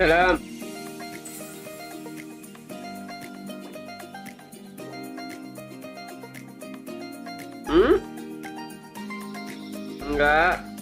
Salam. Enggak.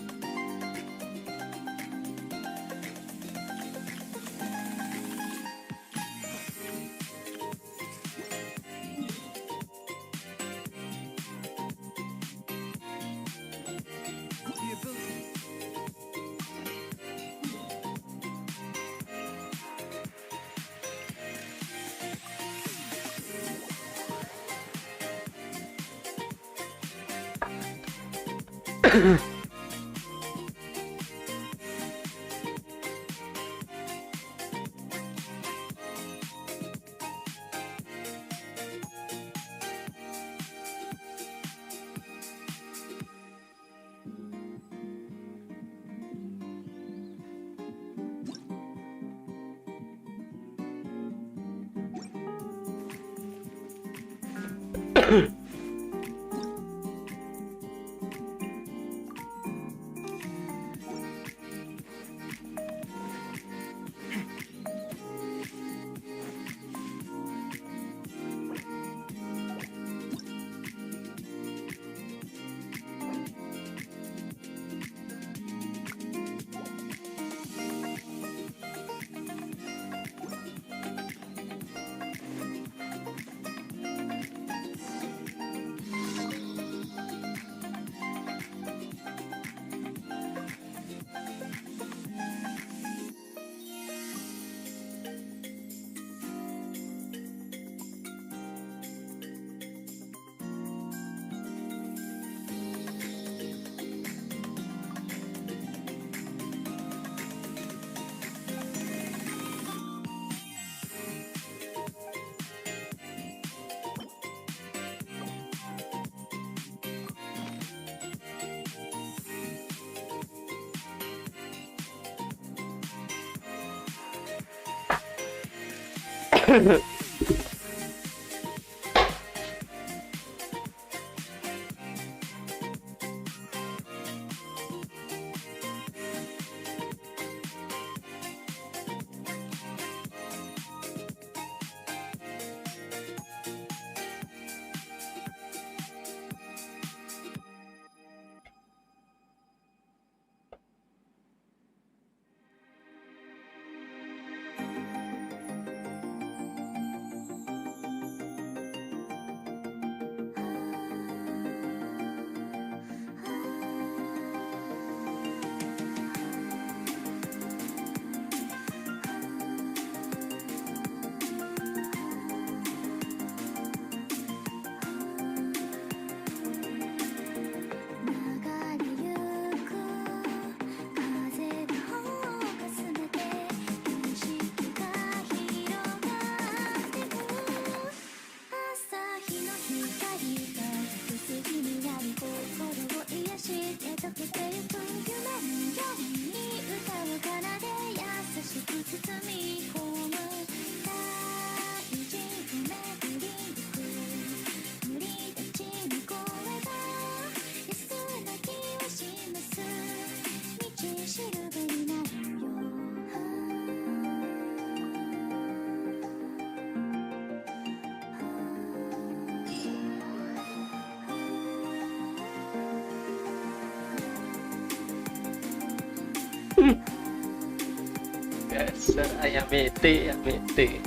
Dasar ayam mete, ayam mete.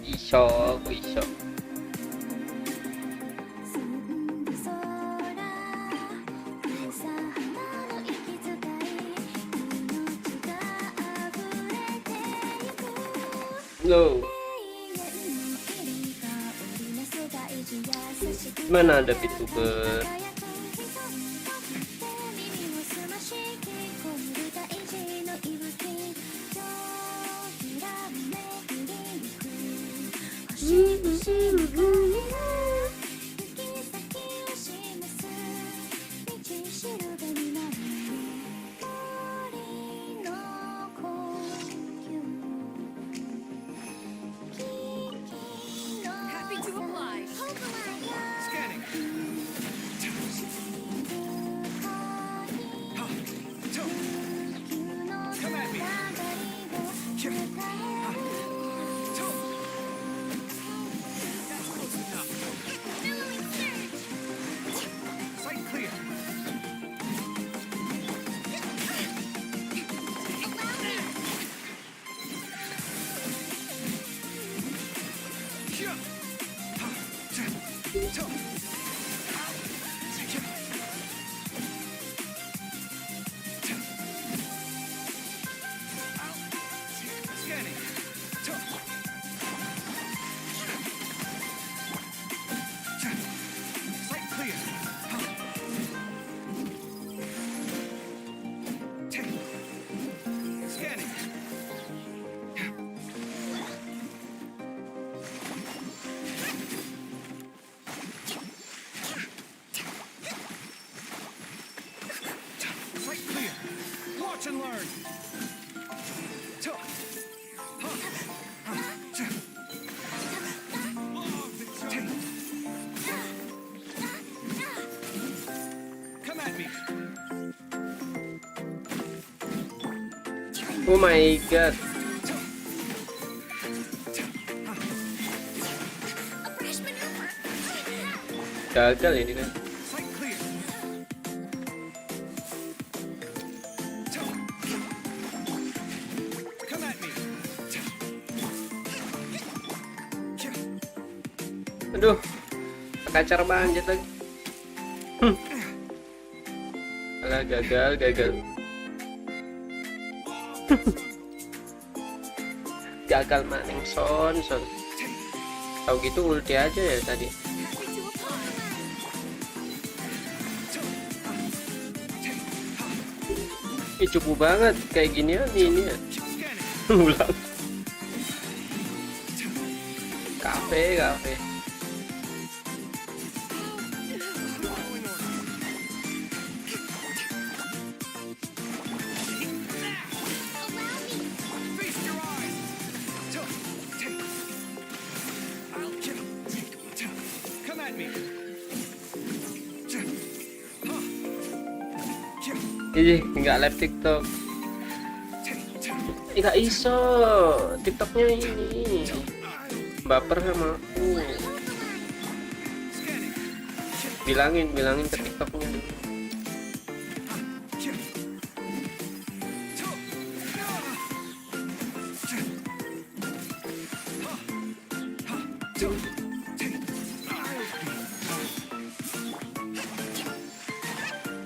Iso, iso. Loh. Mana ada VTuber? Oh my god. Gagal ini kan. Aduh, kacar banget lagi. Alah, gagal. Gagal maning son. Tahu gitu ulti aja ya tadi. Ih, cukup banget kayak gini ya ini ya. Ulang. Kafe. Ih, nggak live TikTok. Nggak iso TikToknya ini. Baper sama aku. Bilangin ke TikToknya.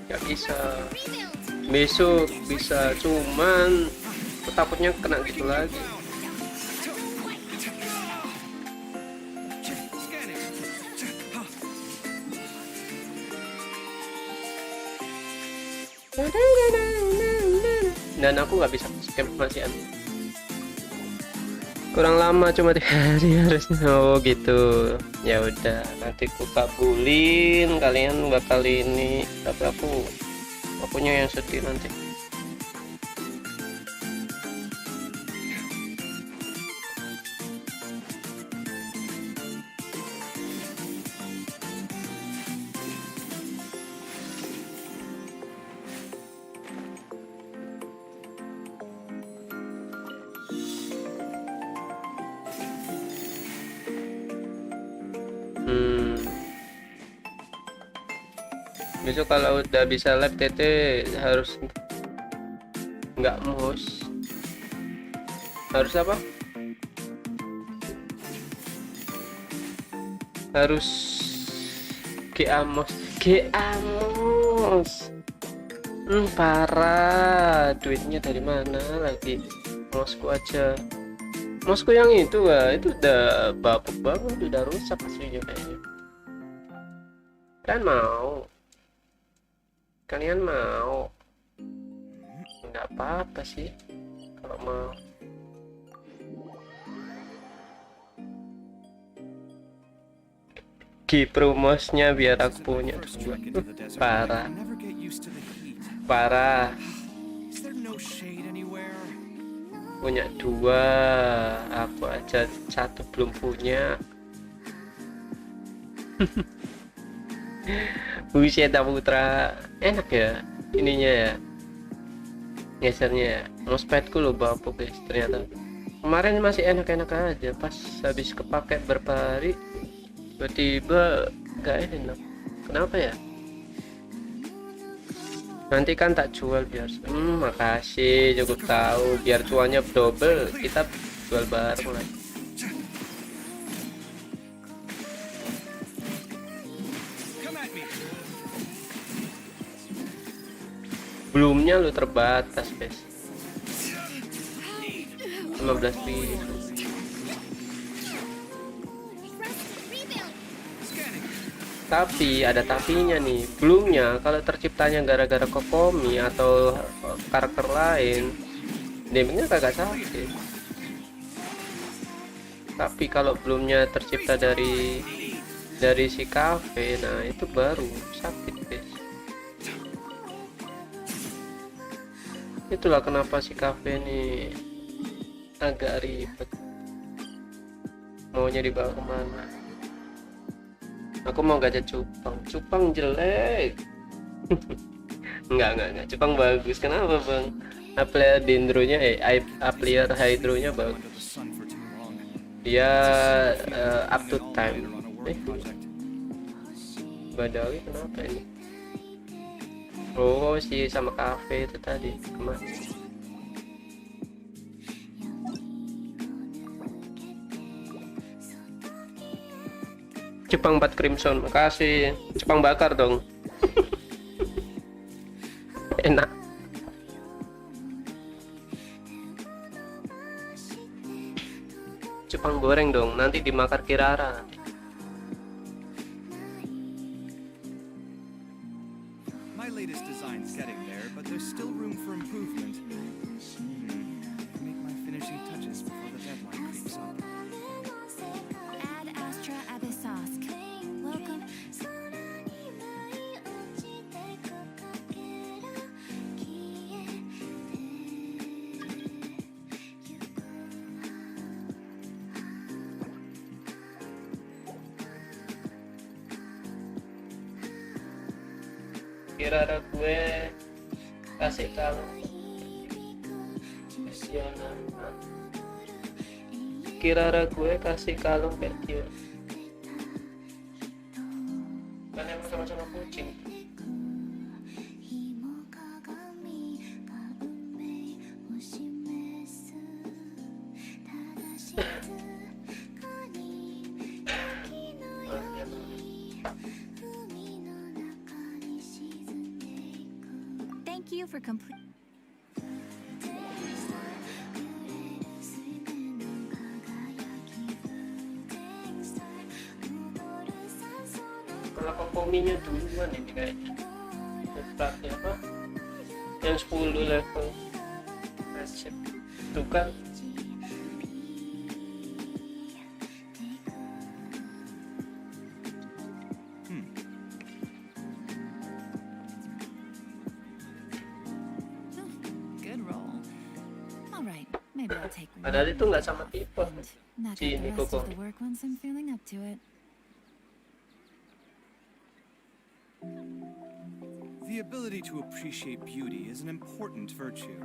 Nggak bisa. Besok bisa, cuman aku takutnya kena gitu lagi. Dan aku nggak bisa scam masih kurang lama, cuma 3 hari harusnya. Oh gitu, ya udah, nanti aku kabulin, kalian bakal ini, tapi aku punya yang sedih nanti. Besok kalau udah bisa live TT harus nggak mouse. Harus apa? Harus mouse. Mouse. Parah. Duitnya dari mana lagi? Mouseku aja. Mouseku yang itu itu udah bapuk banget, udah rusak aslinya kayaknya. Kalian mau? Nggak apa-apa sih kalau mau. GoPro mouse-nya biar aku punya. Parah. Punya 2, aku aja 1 belum punya. Buset Putra, enak ya ininya ya, gesernya ya. Mousepadku lo bapuk guys, ternyata kemarin masih enak-enak aja, pas habis kepake berapa hari tiba-tiba gak enak. Kenapa ya? Nanti kan tak jual biar makasih, cukup tahu, biar cuannya double, kita jual bareng lagi. Belumnya lu terbatas guys, 15.000. Tapi ada tapinya nih, belumnya kalau terciptanya gara-gara kokomi atau karakter lain, damage-nya kagak sakit. Tapi kalau belumnya tercipta dari si kafe, nah itu baru sakit guys. Itulah kenapa si kafe ini agak ribet, maunya dibawa kemana. Aku mau gajah cupang jelek. enggak, cupang bagus. Kenapa bang? Applier dendronya applier hydronya bagus, dia up to time. Badawi kenapa ini? Oh si sama kafe itu tadi kemana? Jepang 4 Crimson, makasih. Jepang bakar dong. Enak. Jepang goreng dong, nanti dimakan Kirara. My latest design's getting there, but there's still room for improvement. Make my finishing touches before the deadline creeps up. Kirara gue kasih kalung Kirara gue kasih kalung pensiun. Kan emang sama-sama kucing. For complete. Kalau kokominya duluan ini kayaknya. Beratnya apa? Yang 10 level. Resep. Tuh kan. Padahal itu nggak sama tipe si ini koko. The ability to appreciate beauty is an important virtue.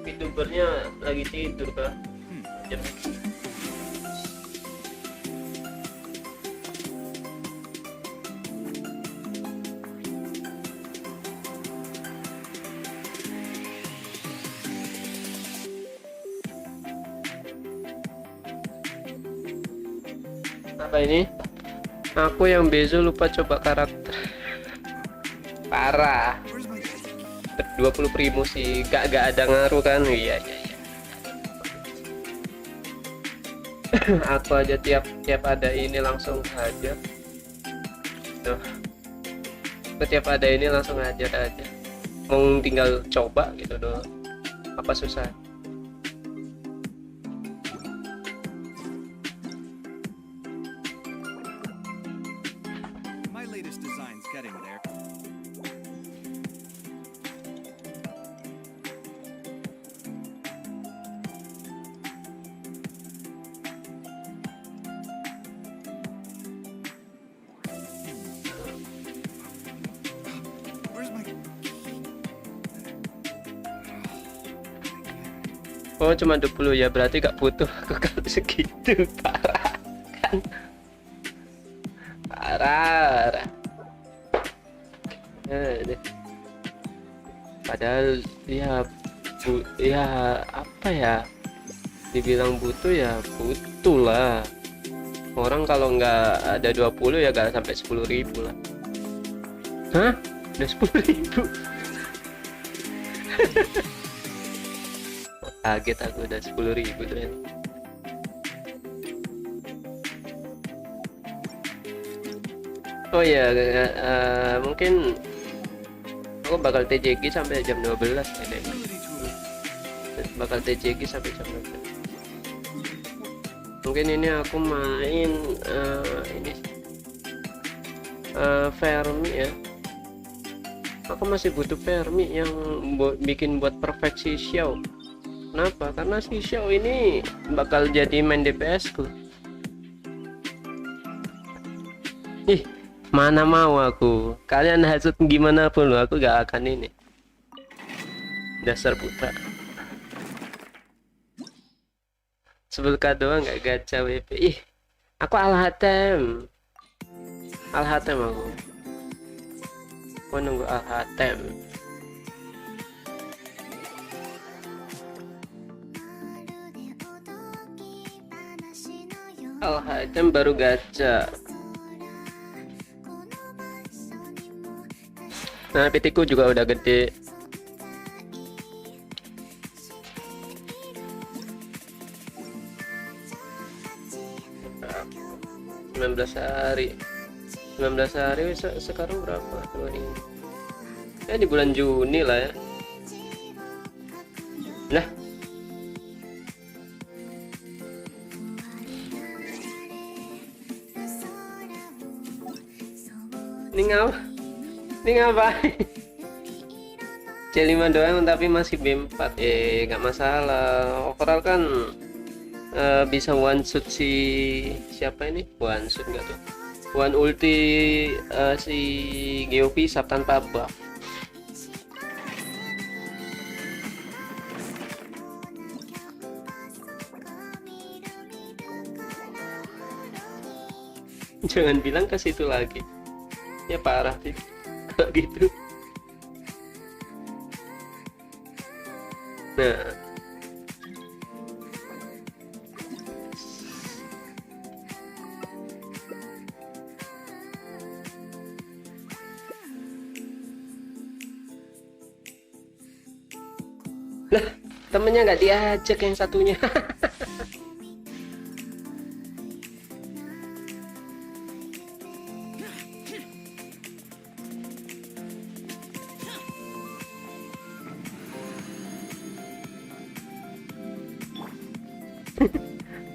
VTubernya lagi tidur kah? Jam apa ini? Aku yang bezo lupa coba karakter. Parah. 20 primo sih, gak ada ngaruh kan? Iya. Aku aja tiap ada ini langsung hajar. Tuh. Tiap ada ini langsung hajar aja. Mau tinggal coba gitu doang. Apa susah? My latest design's getting there. Oh cuma 20 ya, berarti gak butuh aku kalau segitu. Parah kan, parah. Padahal ya ya apa ya, dibilang butuh ya butuh lah. Orang kalau nggak ada 20 ya gak sampai 10.000 lah. Hah? Udah 10.000? Kaget aku, udah 10.000 tuh ya. Oh ya, mungkin aku bakal TJG sampai jam 12 ya kayaknya. Bakal TJG sampai jam 12. Mungkin ini aku main ini Fermi ya. Aku masih butuh Fermi yang bikin buat perfeksi Xiao. Kenapa? Karena si Xiao ini bakal jadi main DPS ku. Ih, mana mau aku. Kalian hasut gimana pun aku gak akan ini. Dasar putra. Sebelka doang gak gacha WP. Ih, aku Al-Hatem. Al-Hatem aku. Aku nunggu Al-Hatem. Al-Hatem baru gacha. Nah, PT ku juga udah gede. Nah, 19 hari. 19 hari sekarang berapa tuh ini? Di bulan Juni lah ya. Nah, ini ngapain? C5 doang tapi masih B4. Gak masalah. Overall kan bisa one shot siapa ini? One shot gak tuh? One ulti si Geopisap tanpa buff. Jangan bilang ke situ lagi. Ya parah sih kalau gitu. Nah, lah temennya nggak diajak yang satunya.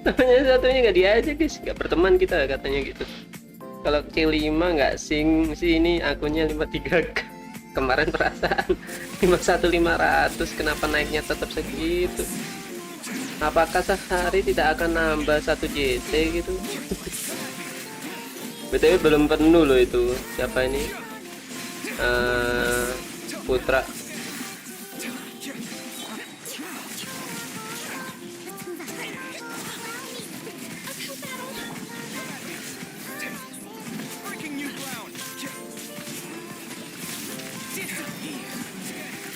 Temennya satunya nggak diajak guys, nggak berteman kita katanya gitu. Kalau C5 nggak sing si ini akunnya 53 kemarin perasaan 51.500, kenapa naiknya tetap segitu? Apakah sehari tidak akan nambah 1 JT gitu? BTW belum penuh loh itu. Siapa ini? Putra.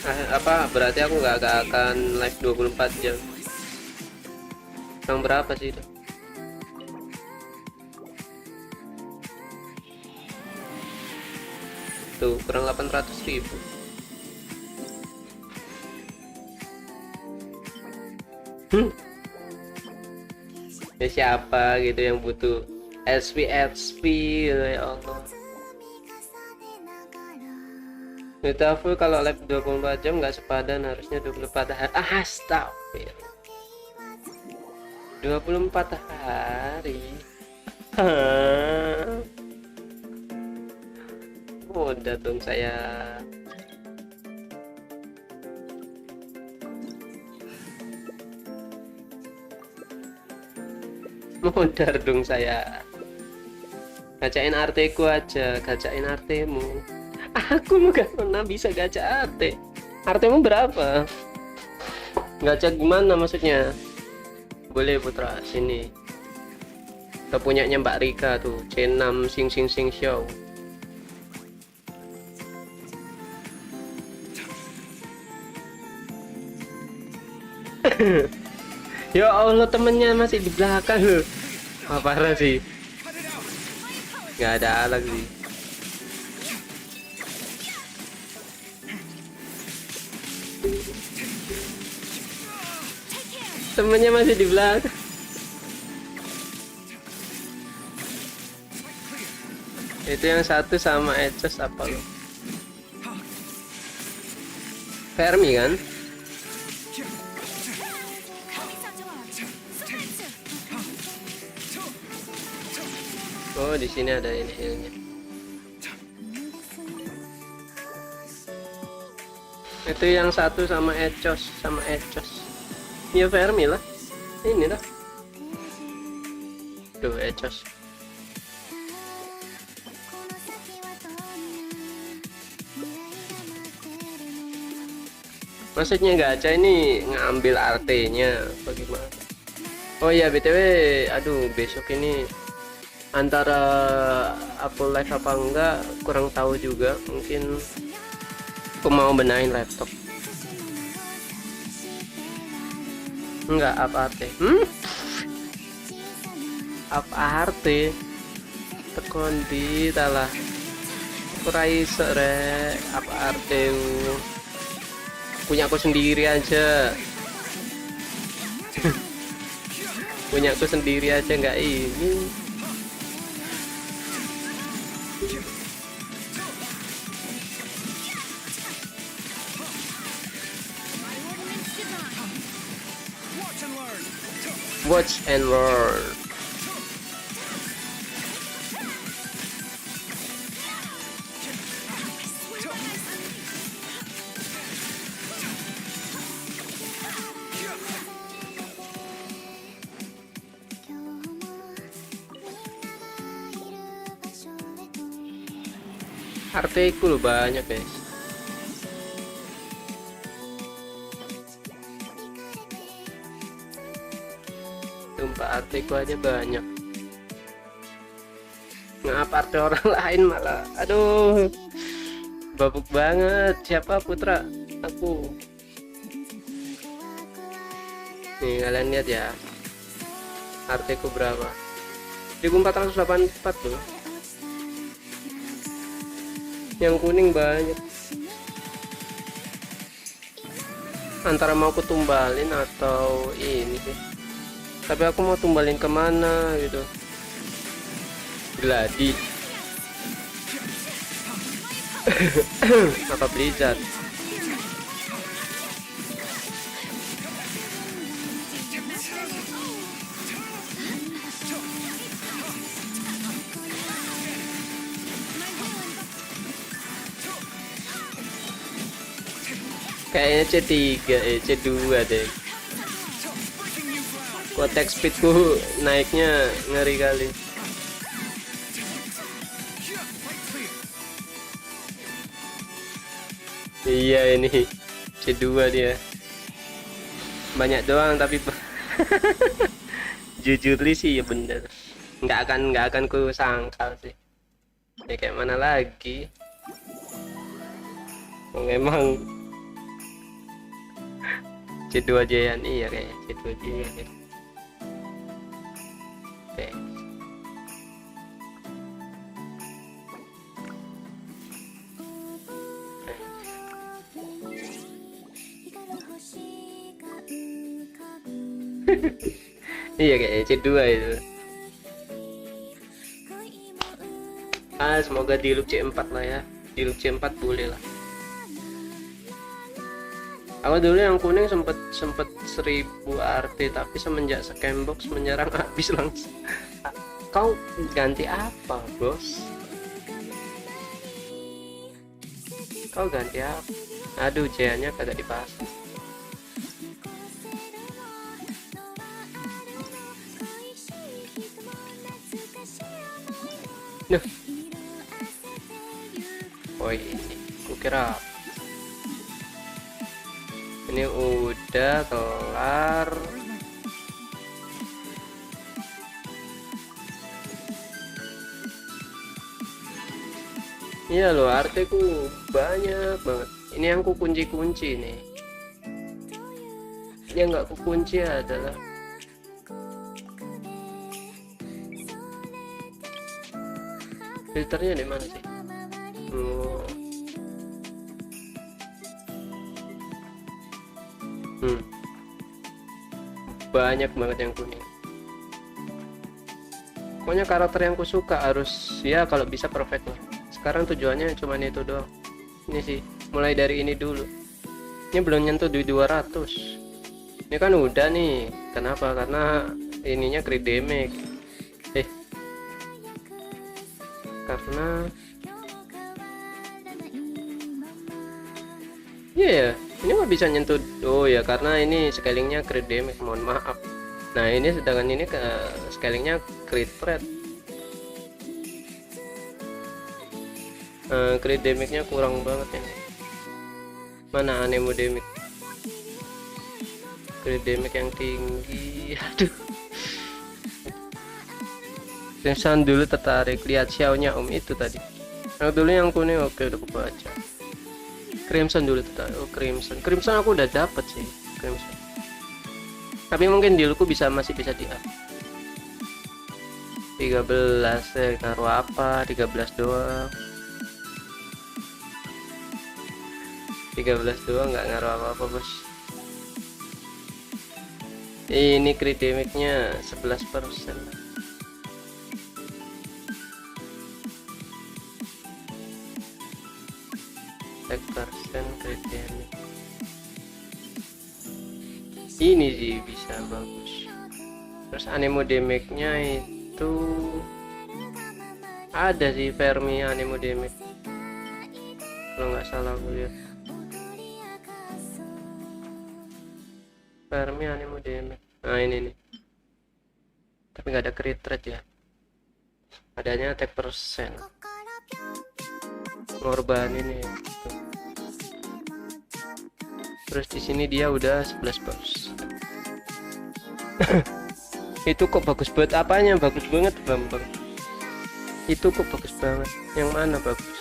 Apa berarti aku nggak akan live 24 jam. Yang berapa sih itu? Tuh kurang 800.000. Ya siapa gitu yang butuh SP gitu, ya Allah. Itu full kalau live 24 jam nggak sepadan, harusnya 24 hari. Astagfirullah. 24 hari. Udah dong saya. Modar dong saya. Gacain arteku aja, gacain artemu. Aku nggak pernah bisa gacha arte. Artemu berapa? Gacha gimana maksudnya? Boleh Putra, sini. Kita punyanya Mbak Rika tuh, C6 sing show. Ya Allah, temennya masih di belakang loh. Wah, parah sih. Gak ada alat sih. Temennya masih di belakang. Itu yang satu sama ASUS apa lo? Fermi kan? Oh, di sini ada ini. Itu yang satu sama ASUS. Ya Fermi lah. Ini lah. Tuh ASUS. Maksudnya gacha ini ngambil artenya bagaimana? Oh ya BTW, aduh besok ini antara upload live apa enggak kurang tahu juga. Mungkin aku mau benahin laptop. Enggak apa arte. Apa arte? Tekon di talah. Kuraiso rek apa arte? Punya aku sendiri aja. Punya aku sendiri aja nggak ini. Watch and learn. Artiku loh banyak guys. Sumpah artiku aja banyak. Ngapa arti orang lain malah? Aduh, babuk banget. Siapa Putra? Aku. Nih kalian lihat ya. Artiku berapa? 1484 tuh. Yang kuning banyak. Antara mau aku tumbalin atau ini sih. Tapi aku mau tumbalin kemana gitu. Gladi. Apa Blizzard? Kayaknya C3, C2 deh. Kotek speedku naiknya ngeri kali. Iya ini C2 dia. Banyak doang tapi jujur sih ya bener. Nggak akan ku sangkal sih. Ya kayak mana lagi? Memang C2 Giant, iya kayaknya C2 Giant gitu. Oke. Iya kayaknya C2 itu. Semoga di loop C4 lah ya, di loop C4 boleh lah. Aku dulu yang kuning sempet 1000 RT, tapi semenjak Scambox menyerang habis langsung. Kau ganti apa, bos? Kau ganti apa? Aduh, J-nya kagak dipasang. Nah. Oh ini, kukira ini udah kelar. Iya loh, artiku banyak banget. Ini yang ku kunci-kunci nih. Yang nggak ku kunci adalah filternya di mana sih? Oh. Banyak banget yang kuning. Pokoknya karakter yang ku suka harus ya kalau bisa perfect lah. Sekarang tujuannya cuma itu doang. Ini sih, mulai dari ini dulu. Ini belum nyentuh di 200. Ini kan udah nih. Kenapa? Karena ininya crit damage. Karena iya, ini nggak bisa nyentuh. Oh ya, karena ini scalingnya crit damage, mohon maaf. Nah ini sedangkan ini ke scalingnya crit rate. Crit damage nya kurang banget ini. Mana anemo damage? Crit damage yang tinggi. Aduh. Crimson dulu tertarik lihat xiaonya om itu tadi. Yang dulu yang kuning oke udah kebaca. Crimson dulu tertarik. Oh Crimson aku udah dapet sih Crimson. Tapi mungkin dealku masih bisa di up. 13 ngaruh apa? 13 doang. 13 doang nggak ngaruh apa-apa bos. Ini crit damage nya 11%. Persen crit damage. Ini sih bisa bagus. Terus anemo damage nya itu ada sih Fermi anemo damage kalau nggak salah aku lihat. Fermi anemo damage. Nah ini nih, tapi nggak ada crit rate ya, adanya attack persen. Ngorban ini gitu. Terus di sini dia udah 11%. Itu kok bagus banget, apanya bagus banget Bambang? Itu kok bagus banget, yang mana bagus?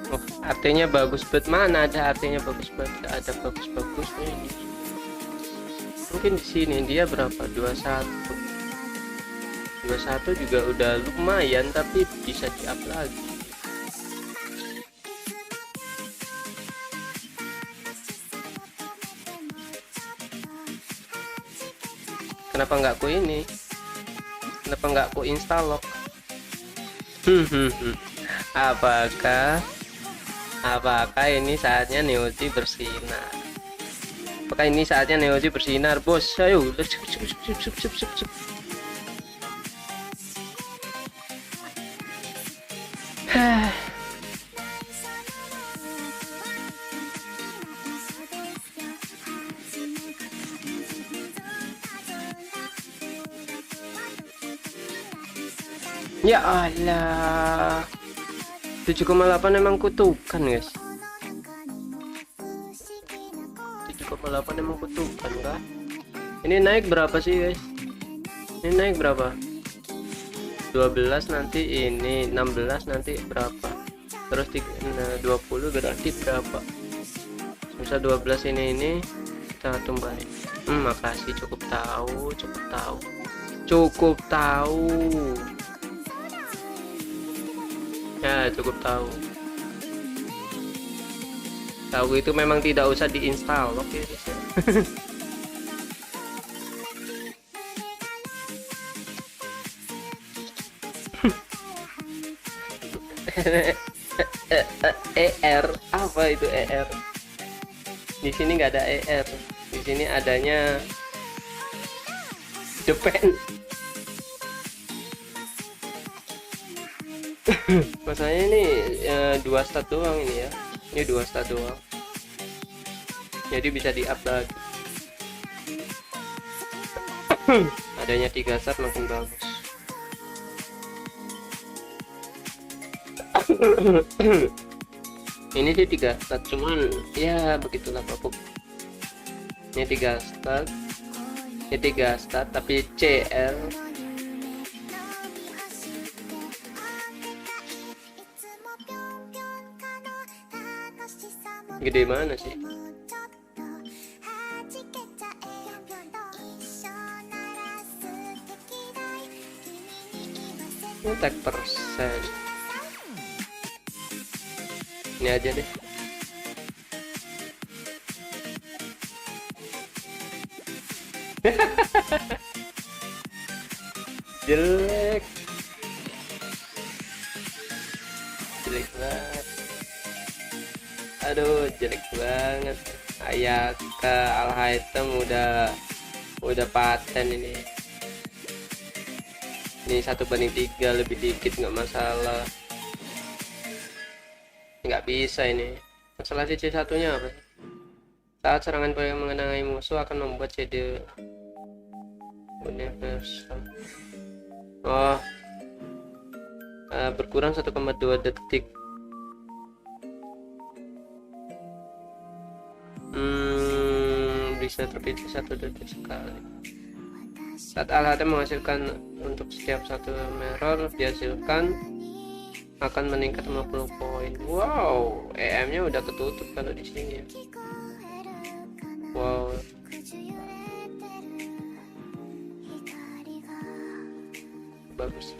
Oh, artinya bagus banget, mana ada artinya bagus banget? Gak ada bagus-bagusnya ini. Mungkin di sini dia berapa? 21 juga udah lumayan, tapi bisa di up lagi. Kenapa nggak ku ini? Kenapa nggak ku install lock? Apakah ini saatnya Neozi bersinar? Apakah ini saatnya Neozi bersinar, bos? Ayo, sup. Ya Allah, 7,8 emang kutukan guys. 7,8 emang kutukan kah? Ini naik berapa sih guys? Ini naik berapa? 12 nanti, ini 16 nanti berapa? Terus 20 berarti berapa? Bisa 12 ini kita tumbahin. Makasih, cukup tahu. Ya, cukup tahu. Tahu itu memang tidak usah diinstal. Oke, bisa. ER apa itu ER? Di sini nggak ada ER. Di sini adanya Japan. Masalahnya ini 2 stat doang ini ya. Ini 2 stat doang. Jadi bisa di-up lagi. Adanya 3 stat makin bagus. Ini sih 3 stat, cuman ya begitulah Bapak. Ini 3 stat. Ini 3 stat tapi CL. Gede mana sih? Ini tag persen. Ini aja deh. Jelek banget. Aduh, jelek banget. Kayak ke al Hitam udah paten ini. Ini 1/3 lebih dikit nggak masalah. Nggak bisa ini. Masalah si C1 nya apa? Saat serangan yang mengenai musuh akan membuat CD universal. Oh, berkurang 1,2 detik. Bisa terpilih 1 detik sekali. Saat al-Hitam menghasilkan untuk setiap satu mirror dihasilkan akan meningkat 50 poin. Wow, EM-nya udah ketutup kalau di sini. Wow. Bagus.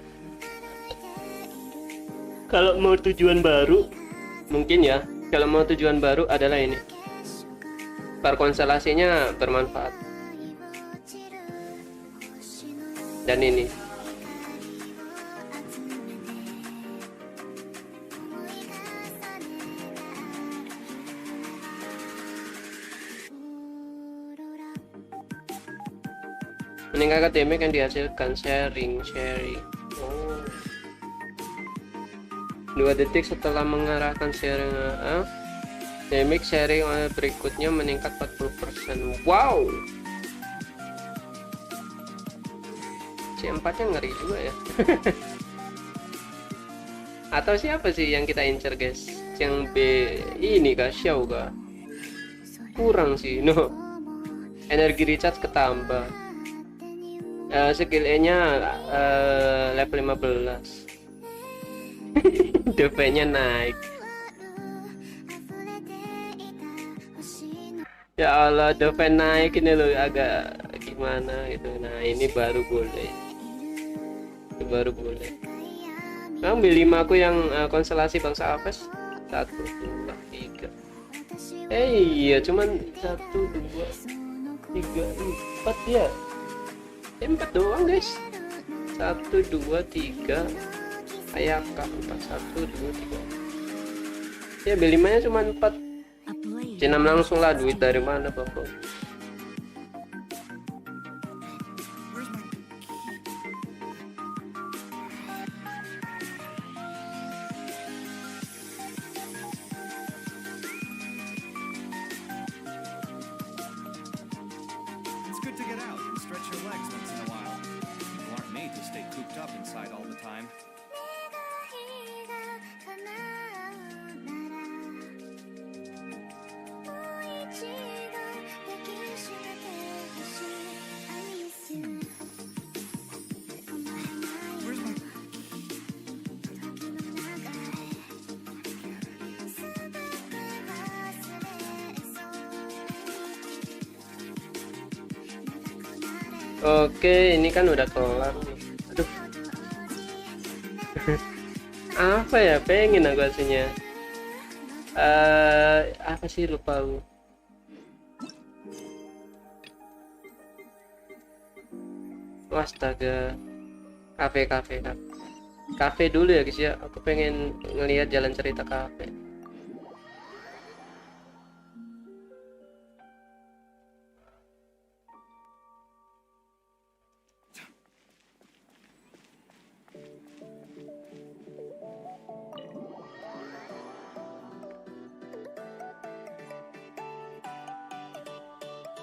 Kalau mau tujuan baru, mungkin ya. Kalau mau tujuan baru adalah ini. Perkonstelasinya bermanfaat. Dan ini. Meningkatkan damage yang dihasilkan. Sharing. Oh. 2 detik setelah mengarahkan sharing, damage sharing berikutnya meningkat 40%. Wow, C4 nya ngeri juga ya. Atau siapa sih yang kita incer guys? Yang B ini kah? Xiao kah? Kurang sih. No, energi recharge ketambah. Skill E nya level 15. DP nya naik. Ya Allah, DP naik ini loh, agak gimana gitu. Nah ini baru boleh. Itu baru boleh. Ambil 5 aku yang konstelasi bangsa Aves. 1, 2, 3. Iya, cuman 1, 2, 3, 4 ya. 4 doang guys. 1, 2, 3. Ayaka 4, 1, 2, 3. Ya B5 nya cuma 4. C6 langsung lah, duit dari mana Bapak? It's good to get out and stretch your legs once in a while. People aren't made to stay cooped up inside all the time. Oke, ini kan udah kelar nih. Aduh. Apa ya? Pengen aku aslinya. Apa sih, lupa aku. Astaga. Kafe dulu ya guys ya. Aku pengen ngelihat jalan cerita kafe.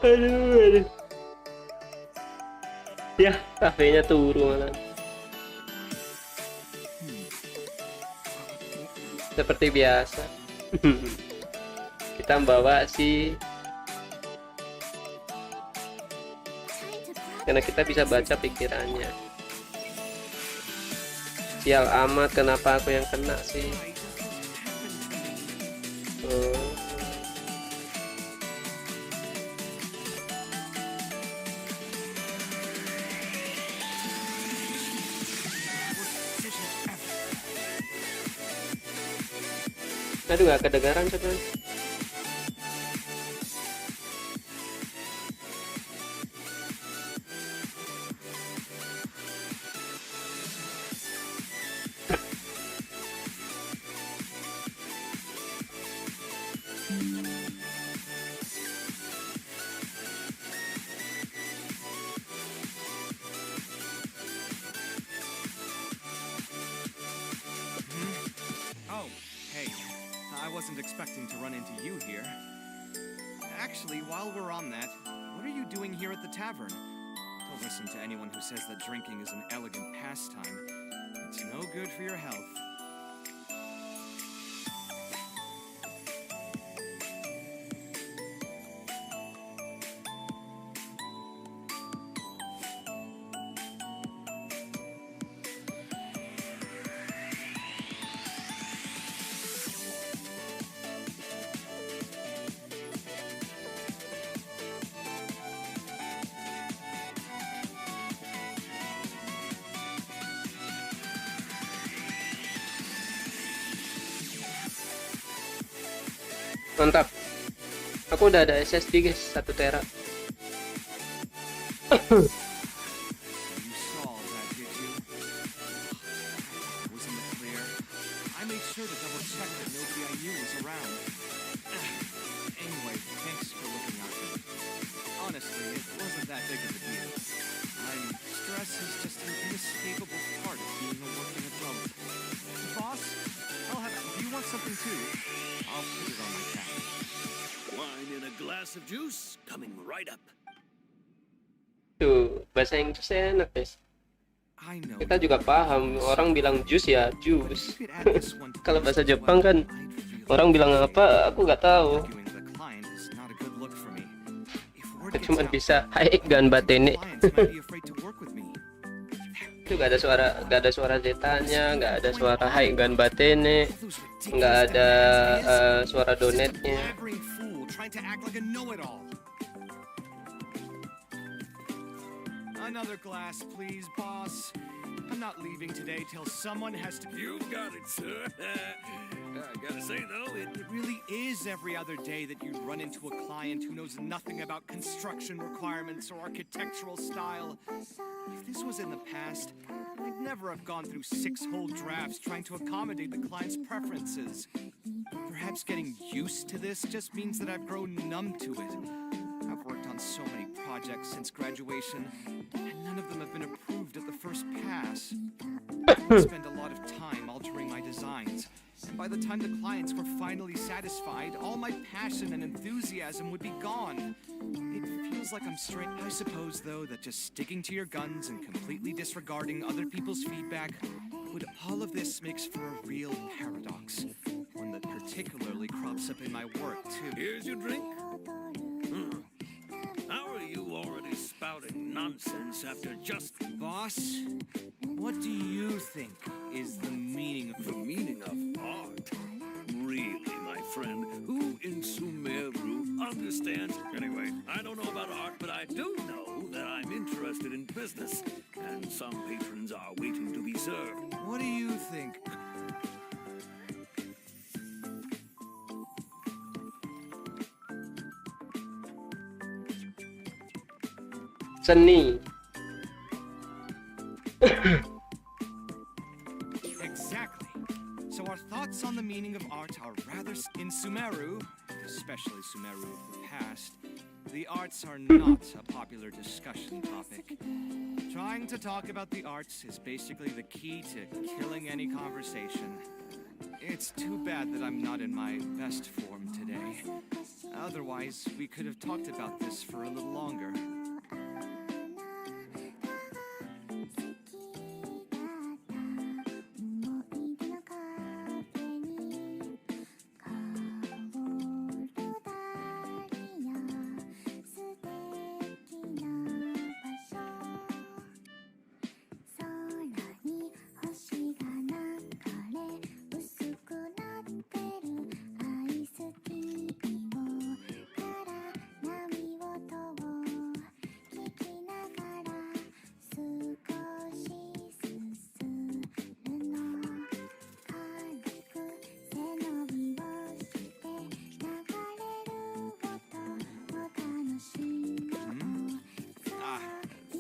Aduh. Ya, kafenya turun malah. Seperti biasa. Kita bawa si, karena kita bisa baca pikirannya. Sial amat, kenapa aku yang kena sih? Oh. Aduh, gak kedengaran coba. Oh, hey. I wasn't expecting to run into you here. Actually, while we're on that, what are you doing here at the tavern? Don't listen to anyone who says that drinking is an elegant pastime. It's no good for your health. Mantap. Aku udah ada SSD guys, 1 tera. You saw that, did you? I was in the clear. I made sure to double check that nobody I knew was around. Anyway, thanks for looking out for me. Honestly, it wasn't that big of a deal. Stress is just an inescapable part of being a working adult. Boss, do you want something too? I'll put it on my tab. Wine in a glass of juice coming right up. Tuh, bahasa Inggrisnya enak guys. I know. Kita juga paham, orang bilang jus ya jus. Kalau bahasa Jepang kan orang bilang apa, aku nggak tahu. Aku cuma bisa hai gan batene. Itu nggak ada suara zetanya, nggak ada suara hai gan batene, nggak ada suara donetnya. Another glass, please, boss. I'm not leaving today till someone has to... You got it, sir. I gotta say, though, it really is every other day that you run into a client who knows nothing about construction requirements or architectural style. If this was in the past, I'd never have gone through 6 whole drafts trying to accommodate the client's preferences. Perhaps getting used to this just means that I've grown numb to it. I've worked on so many projects since graduation, and none of them have been approved at the first pass. I spend a lot of time altering my designs, and by the time the clients were finally satisfied, all my passion and enthusiasm would be gone. It feels like I'm straight. I suppose, though, that just sticking to your guns and completely disregarding other people's feedback, all of this makes for a real paradox. One that particularly crops up in my work, too. Here's your drink. How are you already spouting nonsense after just... Boss, what do you think is the meaning of... The meaning of art? Really, my friend, who in Sumeru understands... Anyway, I don't know about art, but I do know that I'm interested interested in business, and some patrons are waiting to be served. What do you think? Seni. Exactly. So our thoughts on the meaning of art are rather in Sumeru, especially Sumeru of the past. The arts are not a popular discussion topic. Trying to talk about the arts is basically the key to killing any conversation. It's too bad that I'm not in my best form today. Otherwise, we could have talked about this for a little longer.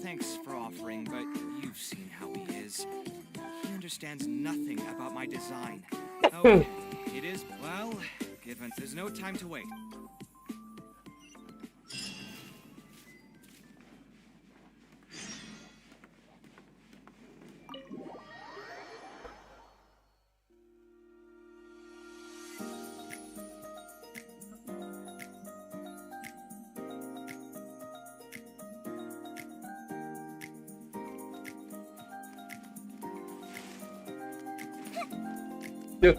Thanks for offering, but you've seen how he is. He understands nothing about my design. Okay, it is, well, given. There's no time to wait. Duh.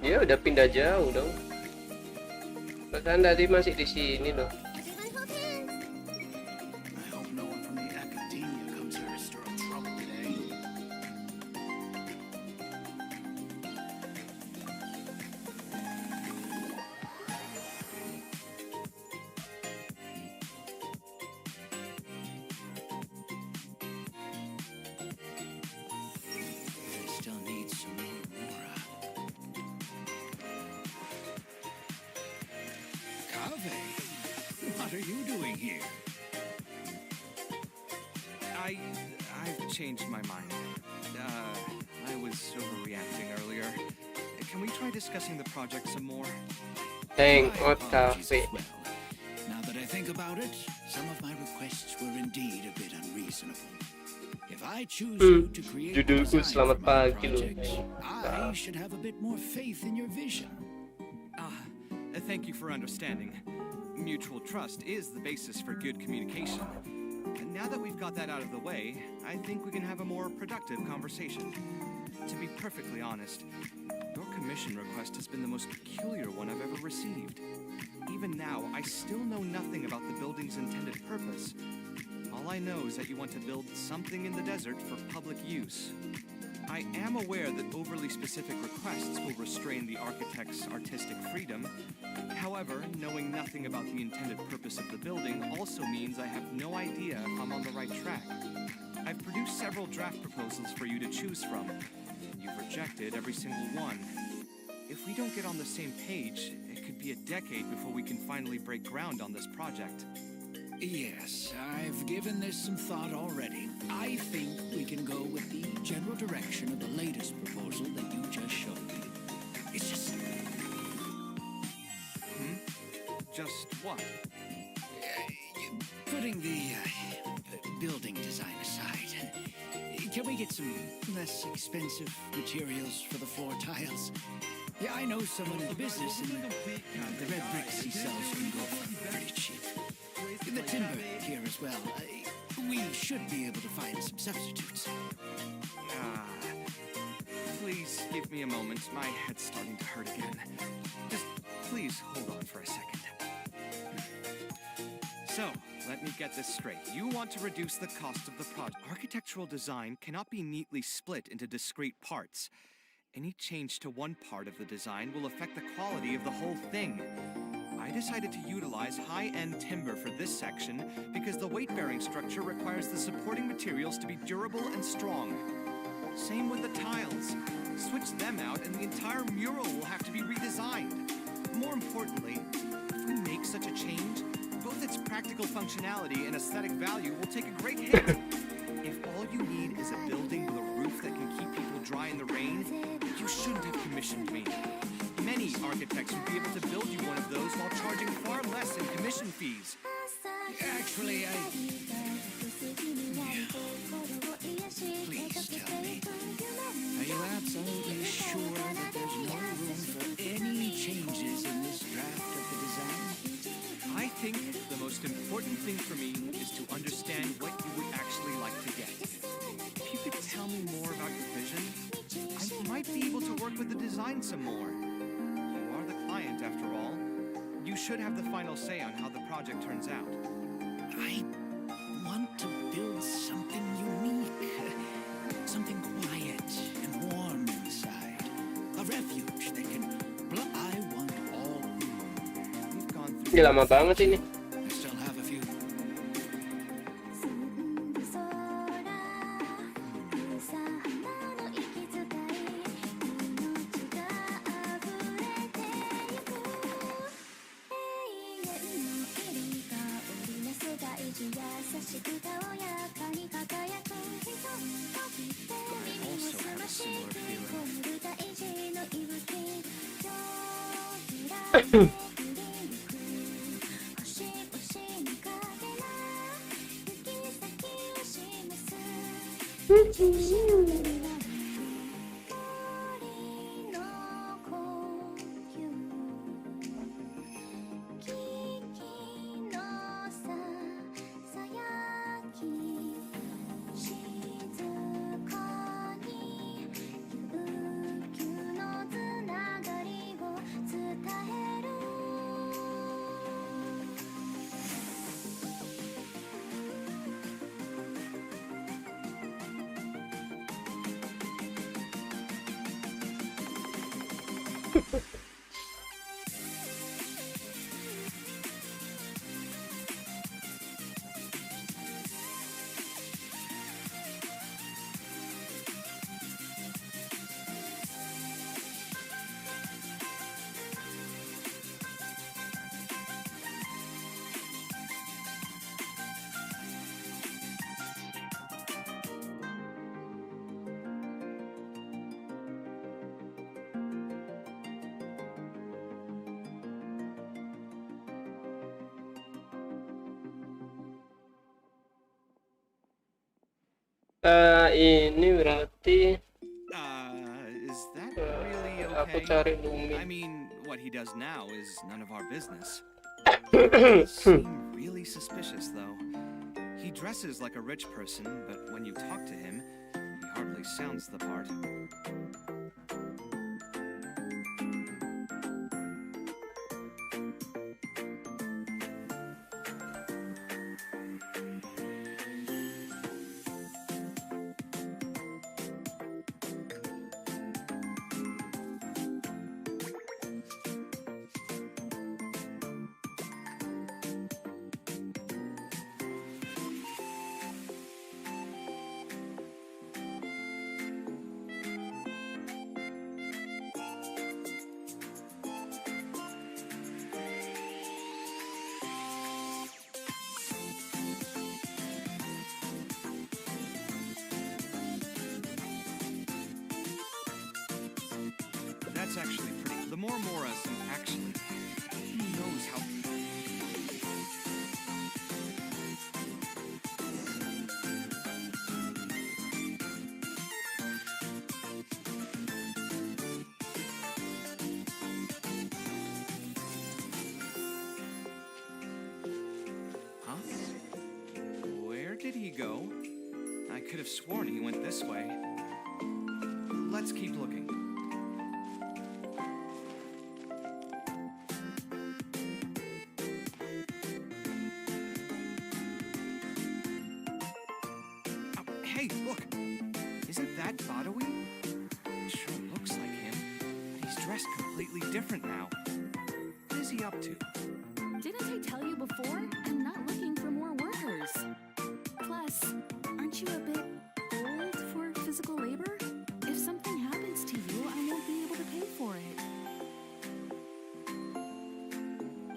Ya udah pindah jauh dong. Kan tadi masih di sini loh. I hope no one from the academia comes here to stir up trouble today. I still need some more. Kaveh, what are you doing here? I've changed my mind. I was overreacting earlier. Can we try discussing the project some more? Hangout Apologies Cafe. as well. Now that I think about it, some of my requests were indeed a bit unreasonable. If I choose you to create the Judulku design Selamat for my Pagi loh. project, I should have a bit more faith in your vision. Thank you for understanding. Mutual trust is the basis for good communication. And now that we've got that out of the way, I think we can have a more productive conversation. To be perfectly honest, your commission request has been the most peculiar one I've ever received. Even now, I still know nothing about the building's intended purpose. All I know is that you want to build something in the desert for public use. I am aware that overly specific requests will restrain the architect's artistic freedom. However, knowing nothing about the intended purpose of the building also means I have no idea if I'm on the right track. I've produced several draft proposals for you to choose from. You've rejected every single one. If we don't get on the same page, it could be a decade before we can finally break ground on this project. Yes, I've given this some thought already. I think we can go with the general direction of the latest proposal that you just showed me. It's just... Just what? Putting the building design aside, can we get some less expensive materials for the floor tiles? Yeah, I know someone in the business, and the red bricks he sells can go for pretty cheap. The timber here as well. We should be able to find some substitutes. Please give me a moment. My head's starting to hurt again. Just please hold on for a second. So, let me get this straight. You want to reduce the cost of the project. Architectural design cannot be neatly split into discrete parts. Any change to one part of the design will affect the quality of the whole thing. I'd decided to utilize high-end timber for this section because the weight-bearing structure requires the supporting materials to be durable and strong. Same with the tiles. Switch them out and the entire mural will have to be redesigned. More importantly, if we make such a change, both its practical functionality and aesthetic value will take a great hit. If all you need is a building with a roof that can keep people dry in the rain, you shouldn't have commissioned me. Many architects would be able to build you one of those while charging far less in commission fees. Actually, Please tell me, are you absolutely sure that there's no room for any changes in this draft of the design? I think the most important thing for me is to understand what you would actually like to get. If you could tell me more about your vision, I might be able to work with the design some more. You are the client, after all. You should have the final say on how the project turns out. I want to build something unique. Something quiet and warm inside. A refuge that can I want all room. We've gone Ini through lama banget ini. I still have a few. I also have a similar feeling. Ini berarti Is that really aku okay? cari Lumi. I mean, what he does now is none of our business. He does seem really suspicious, though. He dresses like a rich person, but when you talk to him, he hardly sounds the part. That's actually pretty. The more Morris actually knows how. Huh? Where did he go? I could have sworn he went this way. Let's keep looking. Hey, look! Isn't that Badawi? Sure looks like him, but he's dressed completely different now. What is he up to? Didn't I tell you before? I'm not looking for more workers. Plus, aren't you a bit old for physical labor? If something happens to you, I won't be able to pay for it.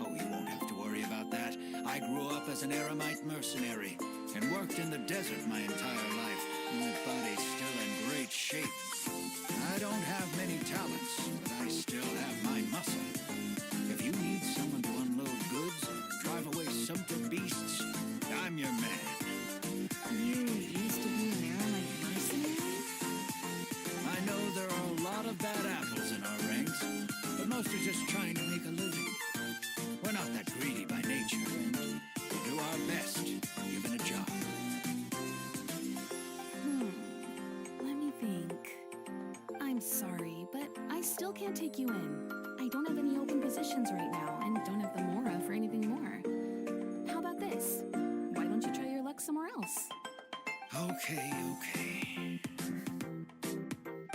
Oh, you won't have to worry about that. I grew up as an eremite mercenary and worked in the desert my entire life. My body's still in great shape. I don't have many talents, but I still have my muscle. If you need someone to unload goods, drive away sumpter beasts, I'm your man. You used to be an eremite mercenary? I know there are a lot of bad apples in our ranks, but most are just trying to make a living. We're not that greedy by nature, and we'll do our best given a job. Let me think. I'm sorry, but I still can't take you in. I don't have any open positions right now, and don't have the mora for anything more. How about this? Why don't you try your luck somewhere else? Okay.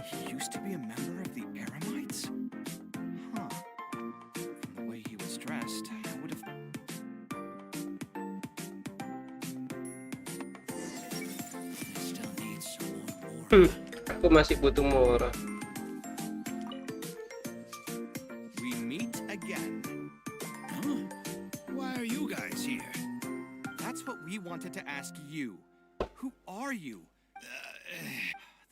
He used to be a member of the Eremites? Huh. From the way he was dressed, I would have... Still need some more. Aku masih butuh mora. We meet again. Huh? Why are you guys here? That's what we wanted to ask you. Who are you?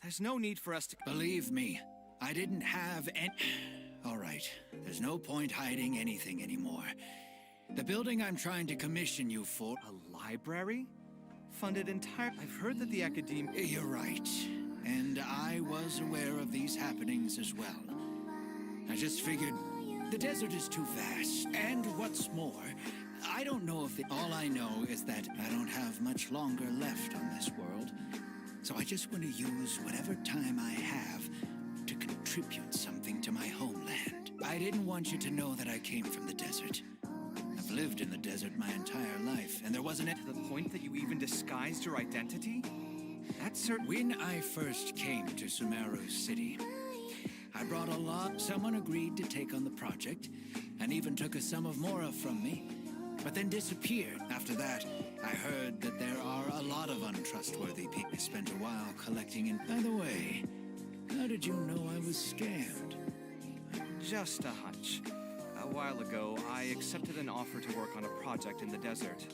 There's no need for us to... Believe me, I didn't have any... All right, there's no point hiding anything anymore. The building I'm trying to commission you for... A library? Funded entirely... I've heard that the academia... You're right. And I was aware of these happenings as well. I just figured the desert is too vast. And what's more, I don't know if all I know is that I don't have much longer left on this world. So I just want to use whatever time I have to contribute something to my homeland. I didn't want you to know that I came from the desert. I've lived in the desert my entire life, and there wasn't it. To the point that you even disguised your identity? That's certain... When I first came to Sumeru City, I brought a lot. Someone agreed to take on the project, and even took a sum of mora from me, but then disappeared. After that, I heard that there are a lot of untrustworthy people. I spent a while collecting in... By the way, how did you know I was scammed? Just a hunch. A while ago, I accepted an offer to work on a project in the desert.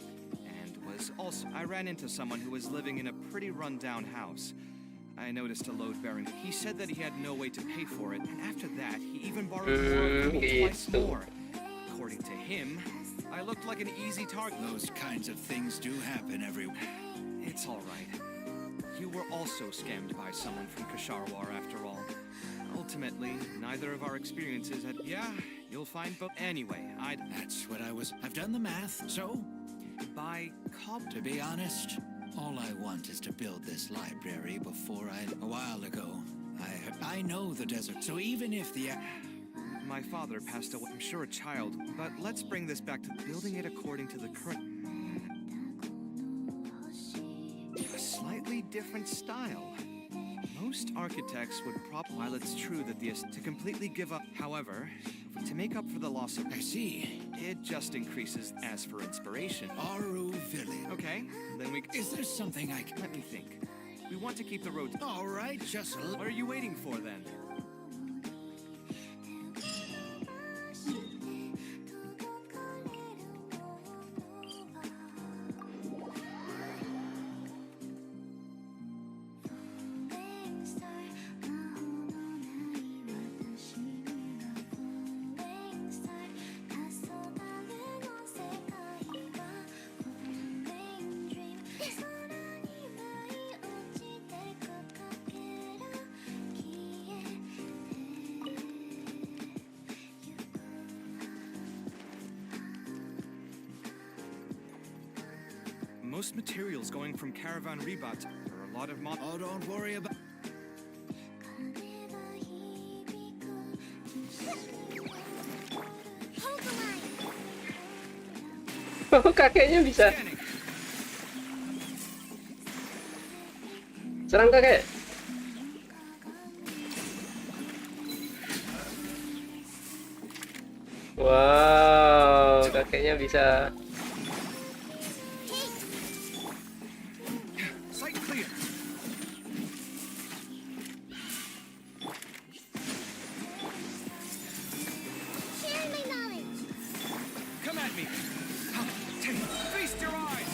And was also... I ran into someone who was living in a pretty run-down house. I noticed a load-bearing... He said that he had no way to pay for it, and after that, he even borrowed more from me twice more. According to him, I looked like an easy target. Those kinds of things do happen everywhere. It's all right. You were also scammed by someone from Kasharwar, after all. Ultimately, neither of our experiences had... Yeah, you'll find both... Anyway, That's what I was... I've done the math, so... By To be honest, all I want is to build this library before A while ago, I know the desert, so even if the... My father passed away, I'm sure a child, but let's bring this back to building it according to the current... A slightly different style. Most architects would while it's true that to completely give up, however, to make up for the loss of... I see. It just increases. As for inspiration... Aru Village. Okay, then we... Is there something I can... Let me think. We want to keep the road... All right, just a What are you waiting for, then? Most materials going from Caravan Rebat are a lot of Oh, don't worry about... Oh, kakeknya bisa. Serang kakek. Wow, kakek kayaknya bisa. Sight clear. Share my knowledge. Come at me. Feast your eyes.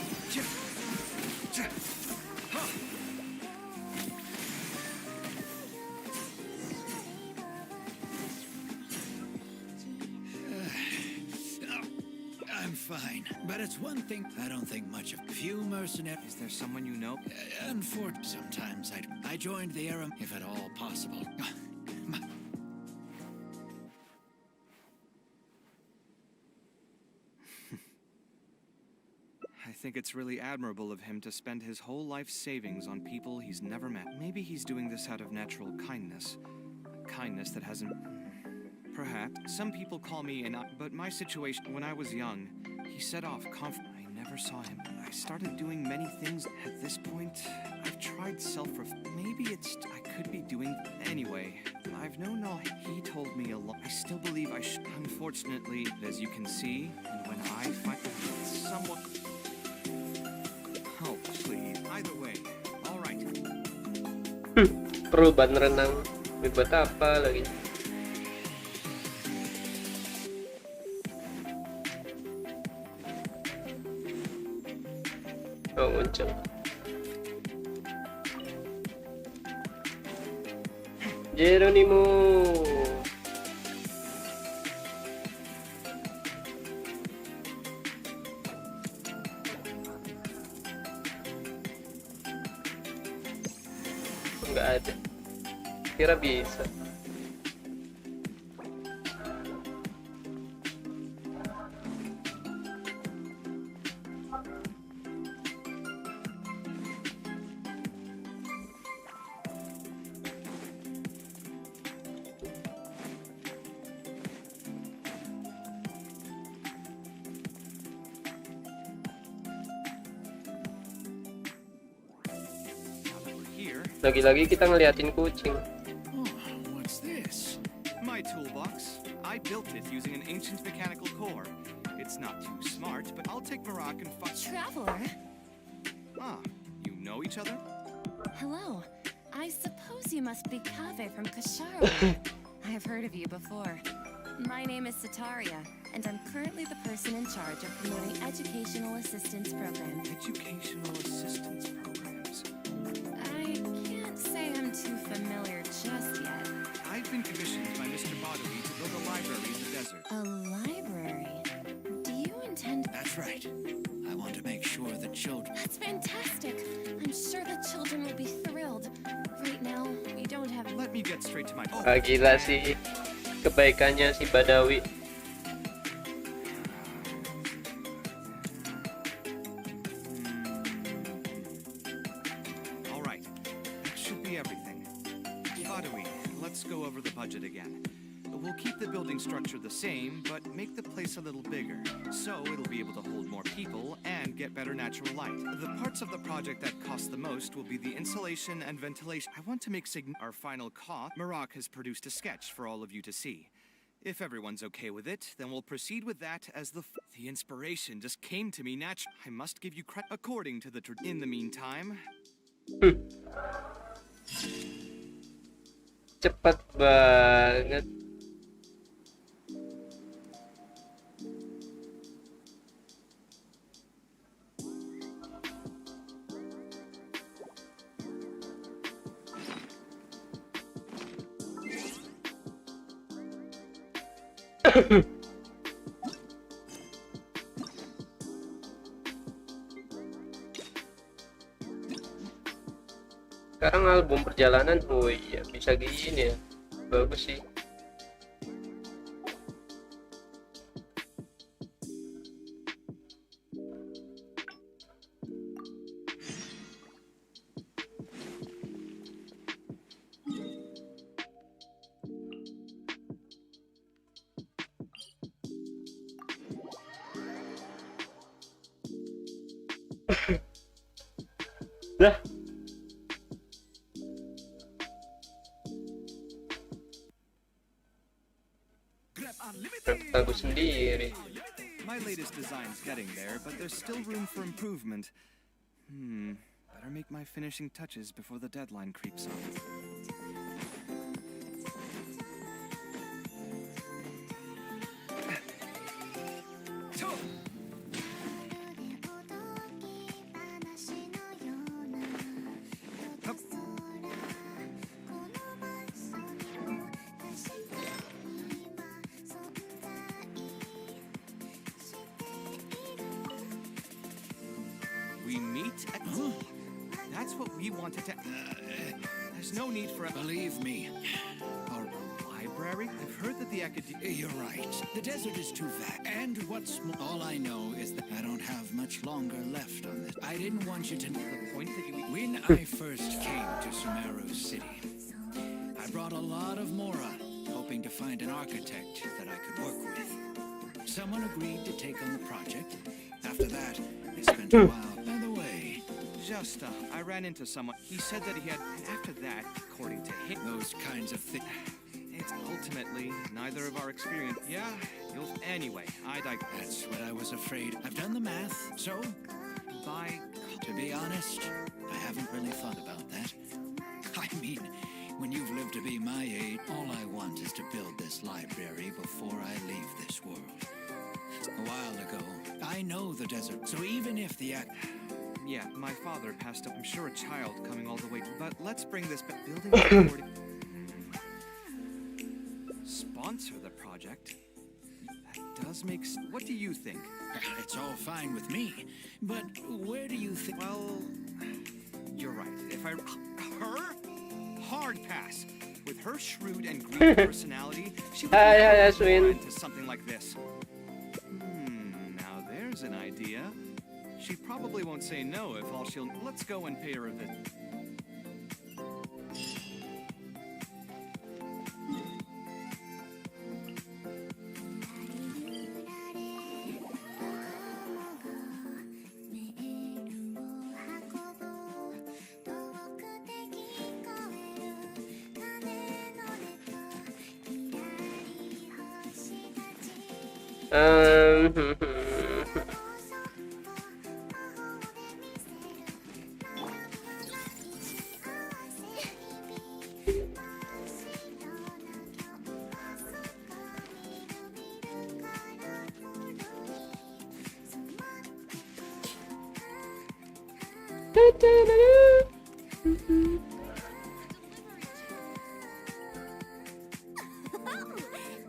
I'm fine, but it's one thing I don't think much of. Few mercenaries. Is there someone you know? Unfortunately, sometimes I joined the era, if at all possible. I think it's really admirable of him to spend his whole life savings on people he's never met. Maybe he's doing this out of natural kindness. A kindness that hasn't... Perhaps. Some people call me but my situation, when I was young, he set off I never saw him. I started doing many things. At this point, I've tried maybe I could be doing... Anyway, I've known all... He told me a lot. I still believe I should... Unfortunately, as you can see, and when I find someone... Oh, please. Either way, all right. Perlu ban renang. Ini buat apa lagi? Oh, muncul. Geronimo. Nggak ada. Kira bisa. Lagi-lagi kita ngeliatin kucing. Oh, what's this? My toolbox. I built it using an ancient mechanical core. It's not too smart, but I'll take Marak and Traveler? Ah, you know each other? Hello. I suppose you must be Kave from Kashara. I have heard of you before. My name is Sataria, and I'm currently the person in charge of promoting educational assistance programs. Educational assistance programs. I can't say I'm too familiar just yet. I've been commissioned by Mr. Badawi to build a library in the desert. A library? Do you intend... That's right. I want to make sure the children... That's fantastic. I'm sure the children will be thrilled. Right now, we don't have... Let me get straight to my... Ah, gila sih kebaikannya si Badawi. All right. That should be everything. Badawi, let's go over the budget again. We'll keep the building structure the same, but make the place a little bigger, so it'll be able to hold more people and get better natural light. The parts of the project that cost the most will be the insulation and ventilation. I want to make our final cost. Marak has produced a sketch for all of you to see. If everyone's okay with it, then we'll proceed with that as the inspiration just came to me naturally. I must give you credit according to the in the meantime. Cepat banget. Sekarang album perjalanan, oh iya bisa gini ya, bagus sih. Lah, aku sendiri. My latest design's getting there, but there's still room for improvement. Better make my finishing touches before the deadline creeps up. We meet at... That's what we wanted to... there's no need for a... Believe me. Library? I've heard that the academia... You're right. The desert is too vast. And what's more, all I know is that I don't have much longer left on this. I didn't want you to know The point that you... when I first came to Sumeru City, I brought a lot of Mora, hoping to find an architect that I could work with. Someone agreed to take on the project. After that, I spent a while. By the way, I ran into someone. He said that he had... After that, according to him... those kinds of things. It's ultimately neither of our experience. Yeah, you'll... Anyway, I digress. That's what I was afraid. I've done the math, so... By... To be honest, I haven't really thought about that. I mean, when you've lived to be my age, all I want is to build this library before I leave this world. A while ago, I know the desert, so even if the Yeah, my father passed up. I'm sure a child coming all the way. But let's bring this back. Building... Sponsor the project? That does make... What do you think? It's all fine with me, but where do you think... Well, you're right. If I... Her? Hard pass. With her shrewd and greedy personality, she would Yeah, Swin. into something like this. Now there's an idea. She probably won't say no if all she'll... Let's go and pay her a visit.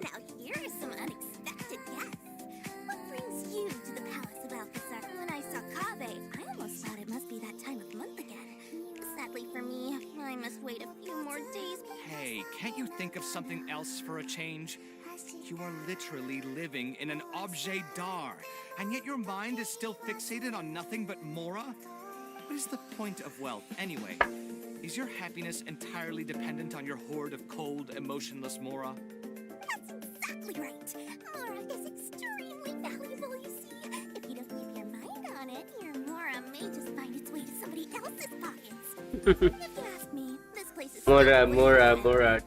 Now here's some unexpected guests. What brings you to the Palace of Alcazar? When I saw Kaveh, I almost thought it must be that time of month again. Sadly for me, I must wait a few more days. Hey, can't you think of something else for a change? You are literally living in an objet d'art, and yet your mind is still fixated on nothing but Mora? What is the point of wealth, anyway? Is your happiness entirely dependent on your hoard of cold, emotionless Mora? That's exactly right. Mora is extremely valuable, you see. If you don't keep your mind on it, your Mora may just find its way to somebody else's pockets. If you ask me, this place is... Mora,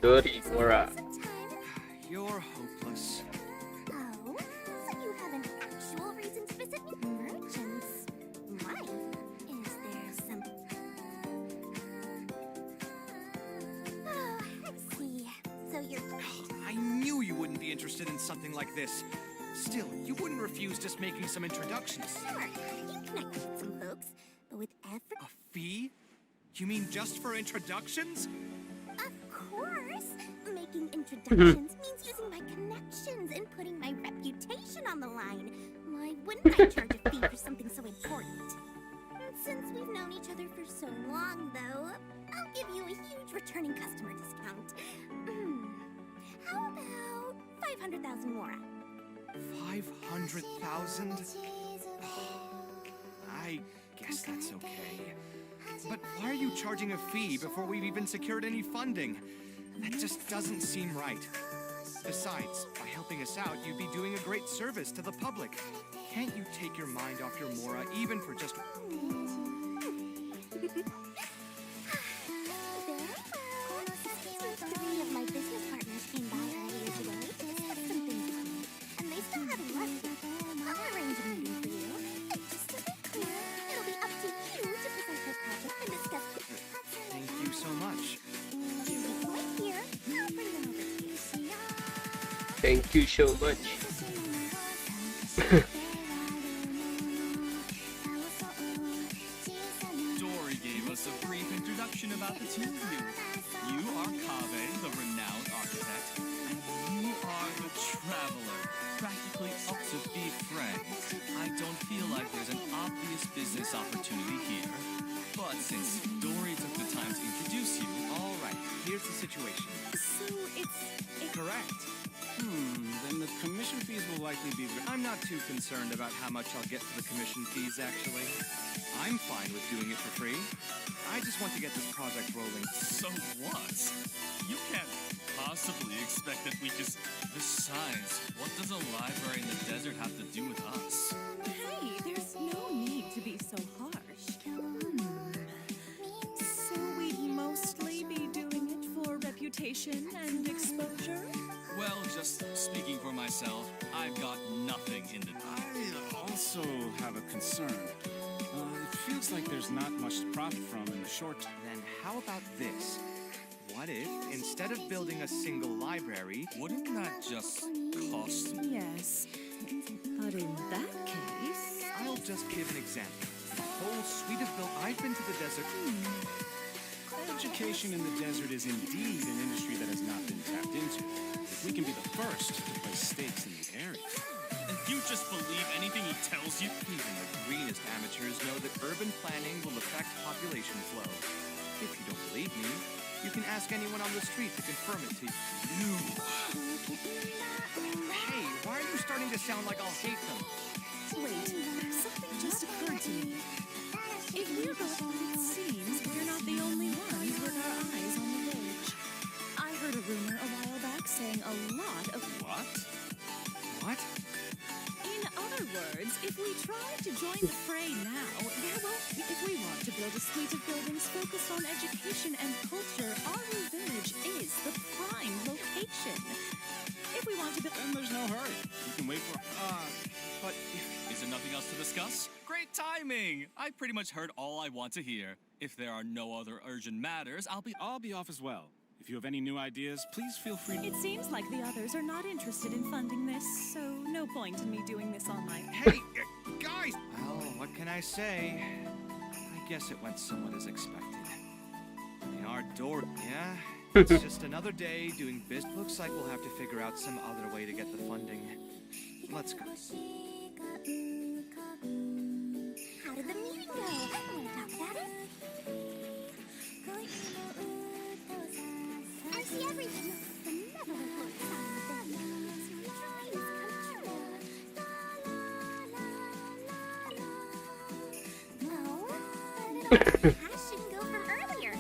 Dori, Mora. You're hopeless. Oh, so you have an actual reason to visit me? Merchants. Why? Is there some... Oh, I see. So you're... I knew you wouldn't be interested in something like this. Still, you wouldn't refuse just making some introductions. Sure, you connect with some folks, but with every... A fee? You mean just for introductions? Of course! Making introductions means using my connections and putting my reputation on the line. Why wouldn't I charge a fee for something so important? And since we've known each other for so long, though, I'll give you a huge returning customer discount. How about 500,000 Mora? 500,000? I guess that's okay. But why are you charging a fee before we've even secured any funding? That just doesn't seem right. Besides, by helping us out, you'd be doing a great service to the public. Can't you take your mind off your Mora, even for just... Three of my business partners came by earlier today to discuss some things with me, and they still haven't left yet. I'll Thank you so much. Dory gave us a brief introduction about the two of you. You are Kave, the renowned architect, and you are the traveler, practically up to be friends. I don't feel like there's an obvious business opportunity here. But since Dory took the time to introduce you, all right, here's the situation. So it's Correct. Then the commission fees will likely be... I'm not too concerned about how much I'll get for the commission fees, actually. I'm fine with doing it for free. I just want to get this project rolling. So what? You can't possibly expect that we just... Besides, what does a library in the desert have to do with us? hey, there's no need to be so harsh. So we'd mostly be doing it for reputation and exposure? Well, just speaking for myself, I've got nothing in the... I also have a concern. It feels like there's not much to profit from in the short term. Then how about this? What if, instead of building a single library, Wouldn't that just cost... Yes. But in that case... I'll just give an example. The whole suite of built... I've been to the desert. Education in the desert is indeed an industry that has not been tapped into. If we can be the first to place stakes in the area. And you just believe anything he tells you? Even the greenest amateurs know that urban planning will affect population flow. If you don't believe me, you can ask anyone on the street to confirm it to you. Hey, why are you starting to sound like I'll hate them? Wait, something just occurred to me. If we're both what it seems, we're not the only ones with our eyes on the ledge. I heard a rumor a while back saying a lot of... What? What? In other words, if we try to join the fray now, there won't be... If we want to build a suite of buildings focused on education and culture, our village is the prime location. If we want to build... Then there's no hurry. You can wait for... But Is there nothing else to discuss? Great timing! I pretty much heard all I want to hear. If there are no other urgent matters, I'll be off as well. If you have any new ideas, please feel free to... It seems like the others are not interested in funding this, so no point in me doing this on my... hey, guys! Well, what can I say? I guess it went somewhat as expected. They are door... Yeah, it's just another day doing business. Looks like we'll have to figure out some other way to get the funding. Let's go. How did the meeting go? Want to talk about it? I see everything. The benevolent looks on the dreams come true. No, but it shouldn't go from earlier.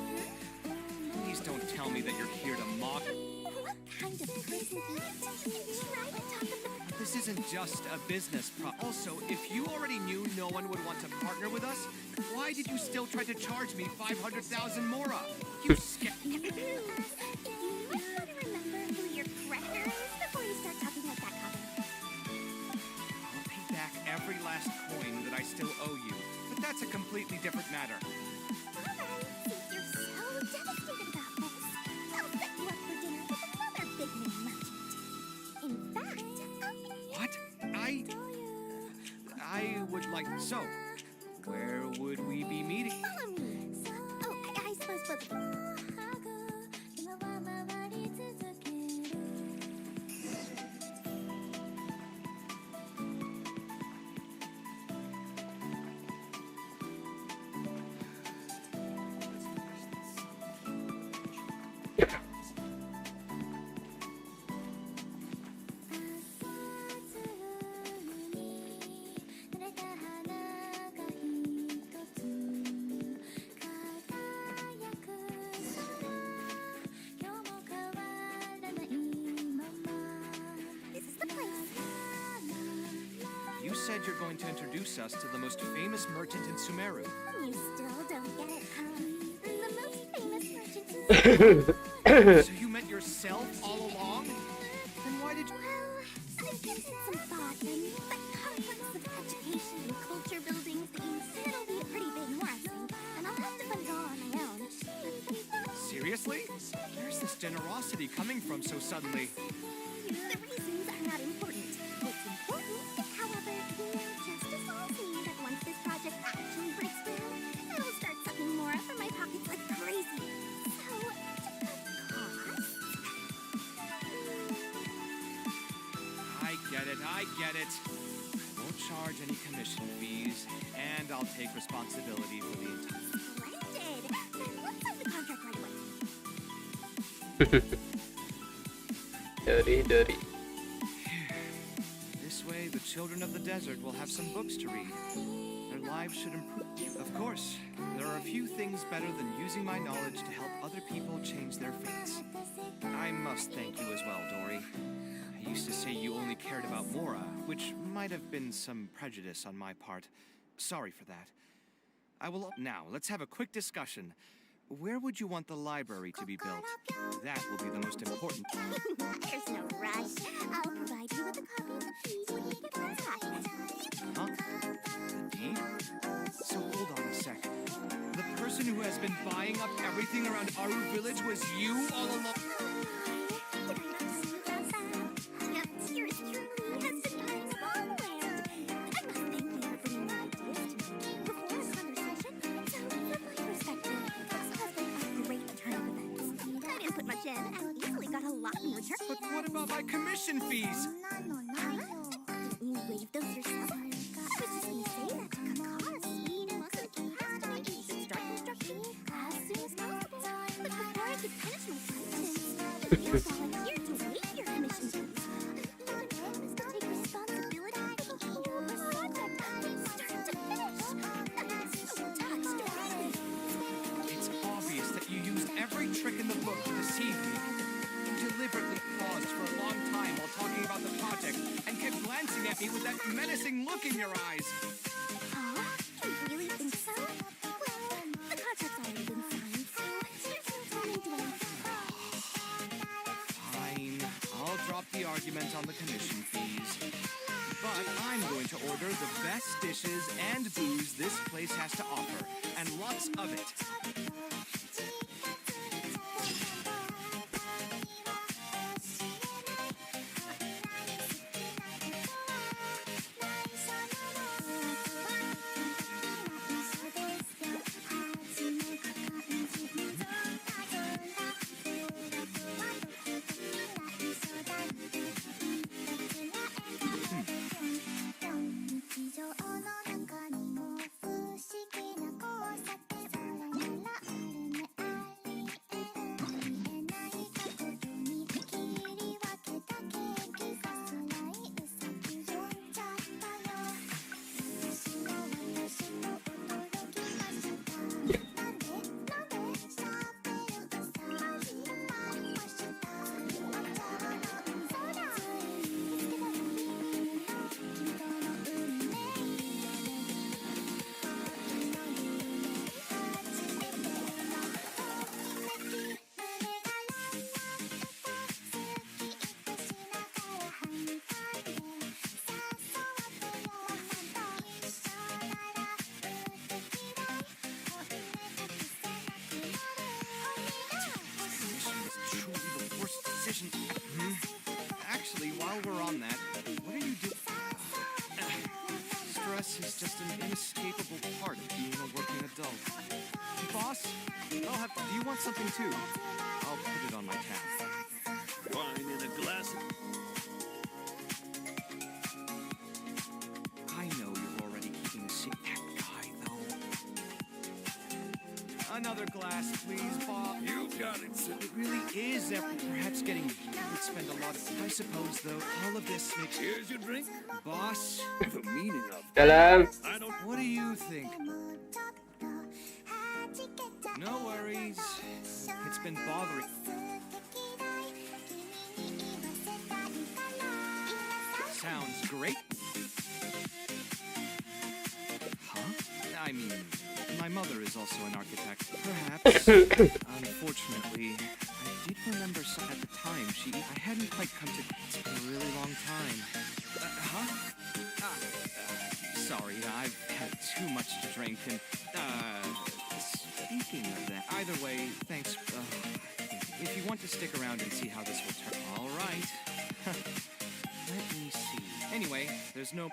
Please don't tell me that you're here to mock. What kind of person do you try to talk about? This isn't just a business Also, if you already knew no one would want to partner with us, why did you still try to charge me 500,000 mora? You sca- You might want to remember who your creditor is before you start talking like that, Kaveh. I'll pay back every last coin that I still owe you, but that's a completely different matter. Alright, since you're so devastated about this, I'll set you up for dinner with another big name merchant. In fact, What? I would like... So, where would we be meeting? follow me. Oh, I suppose both of you. You said you're going to introduce us to the most famous merchant in Sumeru. You still don't get it, huh? The most famous merchant in So you meant yourself all along? Then why did you... Well, I've given it some thought, and the complex of education and culture building things, it'll be a pretty big mess, and I'll have to fund it all on my own. Seriously? Where's this generosity coming from so suddenly? The reason I get it. I won't charge any commission fees, and I'll take responsibility for the entire... Splendid! Then let's sign the contract right away. Dari. This way, the children of the desert will have some books to read. Their lives should improve. Of course, there are a few things better than using my knowledge to help other people change their fates. I must thank you as well, Dory. I used to say you only cared about Mora, which might have been some prejudice on my part. Sorry for that. I will... Now, let's have a quick discussion. Where would you want the library to be built? That will be the most important. There's no rush. I'll provide you with a copy of the deed when we get back. Huh? The deed? So hold on a sec. The person who has been buying up everything around Aru Village was you all along? But what about my commission fees? You waived those yourself? I was just gonna say that to cut costs. Most of the key has to make you should start construction as soon as possible. But before I could finish my sentence, the peer volunteered to waive your commission fees. You and Optimus to take responsibility for the whole project from start to finish. I'm so touched already. It's obvious that you used every trick in the book to deceive me. You deliberately paused for a long time while talking about the project and kept glancing at me with that menacing look in your eyes. Aw, you really think so? Well, the contract's already been signed, so there's no time to do anything. Fine. I'll drop the argument on the commission fees. But I'm going to order the best dishes and booze this place has to offer, and lots of it. Actually, while we're on that, what are you doing? Stress is just an inescapable part of being a working adult. Boss, do you want something too? I'll put it on my tab. Wine in a glass. I know you're already keeping a secret. That guy, though. Another glass, please, Bob. You got it, sir. It really is perhaps getting... would spend a lot of... I suppose, though, all of this makes... Here's your drink. Boss, The meaning of Dalam. I don't. what do you think? No worries. It's been bothering... Sounds great. Huh? I mean, my mother is also an architect. Perhaps. Unfortunately, I did remember some at the time. I hadn't quite come to... It's been a really long time. Sorry, I've had too much to drink and... Speaking of that, either way, thanks. If you want to stick around and see how this will turn... All right. Let me see. Anyway, there's no...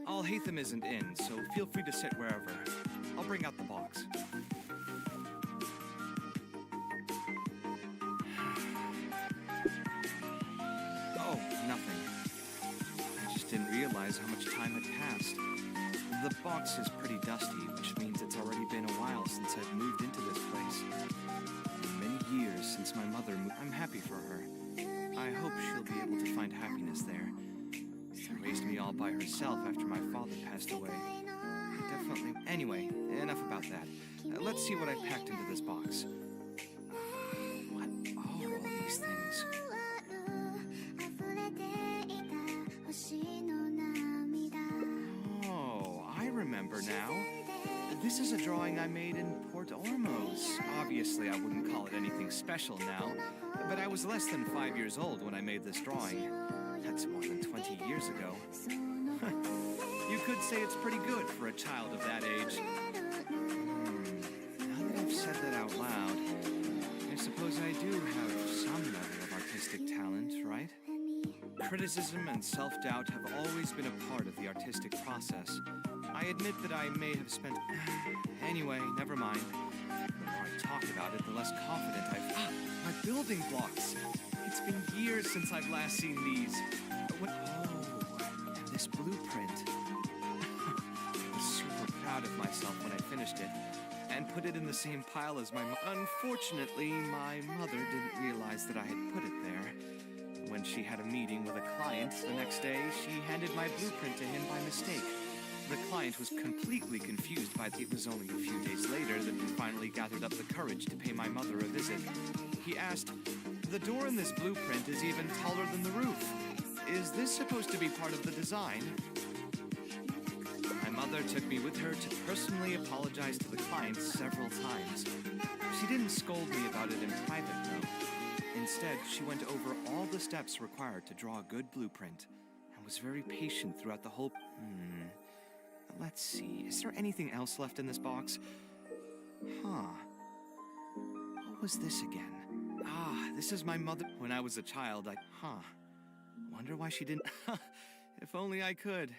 All Hitam isn't in, so feel free to sit wherever. I'll bring out the box. Oh, nothing. I just didn't realize how much time had passed. The box is pretty dusty, which means it's already been a while since I've moved into this place. Many years since my mother moved. I'm happy for her. I hope she'll be able to find happiness there. She raised me all by herself after my father passed away. Definitely. Anyway, enough about that. Let's see what I packed into this box. What are all these things? Oh, I remember now. This is a drawing I made in Port Ormuz. Obviously, I wouldn't call it anything special now, but I was less than 5 years old when I made this drawing. That's more than 20 years ago. You could say it's pretty good for a child of that age. Now that I've said that out loud, I suppose I do have some level of artistic talent, right? Criticism and self-doubt have always been a part of the artistic process. I admit that I may have spent... Anyway, never mind. The more I talk about it, the less confident I feel. My building blocks! It's been years since I've last seen these. Oh, and this blueprint. I was super proud of myself when I finished it, and put it in the same pile as my Unfortunately, my mother didn't realize that I had put it there. When she had a meeting with a client the next day, she handed my blueprint to him by mistake. The client was completely confused by it was only a few days later that we finally gathered up the courage to pay my mother a visit. He asked, "The door in this blueprint is even taller than the roof. Is this supposed to be part of the design?" My mother took me with her to personally apologize to the client several times. She didn't scold me about it in private, though. Instead, she went over all the steps required to draw a good blueprint, and was very patient throughout the whole... Let's see, is there anything else left in this box? What was this again? This is my mother. When I was a child, wonder why she didn't... If only I could.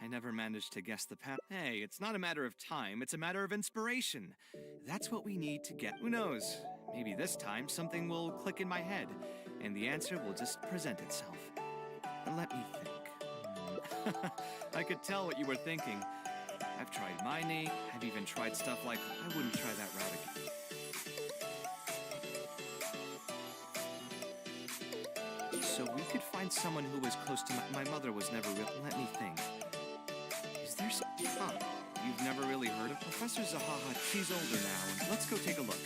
I never managed to guess the path. Hey, it's not a matter of time, it's a matter of inspiration. That's what we need to get. Who knows? Maybe this time something will click in my head, and the answer will just present itself. Let me think. I could tell what you were thinking. I've tried mining, I've even tried stuff like... I wouldn't try that route again. So we could find someone who was close to my mother was never real... Let me think. Is there some... You've never really heard of Professor Zahaha? She's older now. Let's go take a look.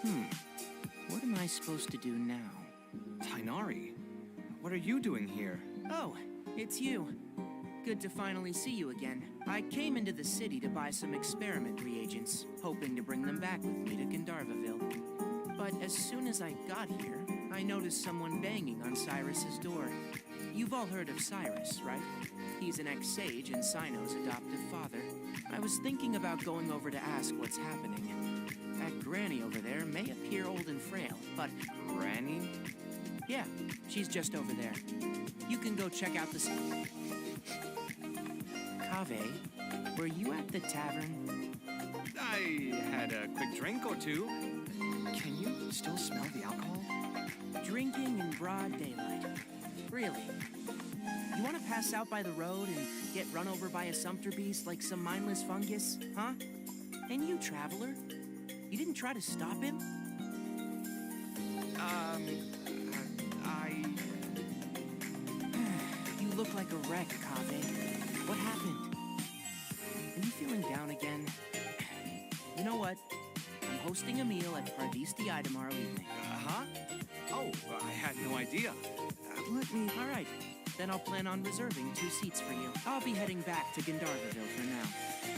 What am I supposed to do now? Tainari, what are you doing here? Oh, it's you. Good to finally see you again. I came into the city to buy some experiment reagents, hoping to bring them back with me to Gandharvaville. But as soon as I got here, I noticed someone banging on Cyrus's door. You've all heard of Cyrus, right? He's an ex-sage and Sino's adoptive father. I was thinking about going over to ask what's happening. That granny over there may appear old and frail, but... Granny? Yeah, she's just over there. You can go check out the... Kaveh, were you at the tavern? I had a quick drink or two. Can you still smell the alcohol? Drinking in broad daylight. Really? You want to pass out by the road and get run over by a sumpter beast like some mindless fungus, huh? And you, traveler? You didn't try to stop him? You look like a wreck, Kaveh. What happened? Are you feeling down again? You know what? I'm hosting a meal at Pardistii tomorrow evening. Huh? Oh, I had no idea. Let me... All right. Then I'll plan on reserving 2 seats for you. I'll be heading back to Gandharvaville for now.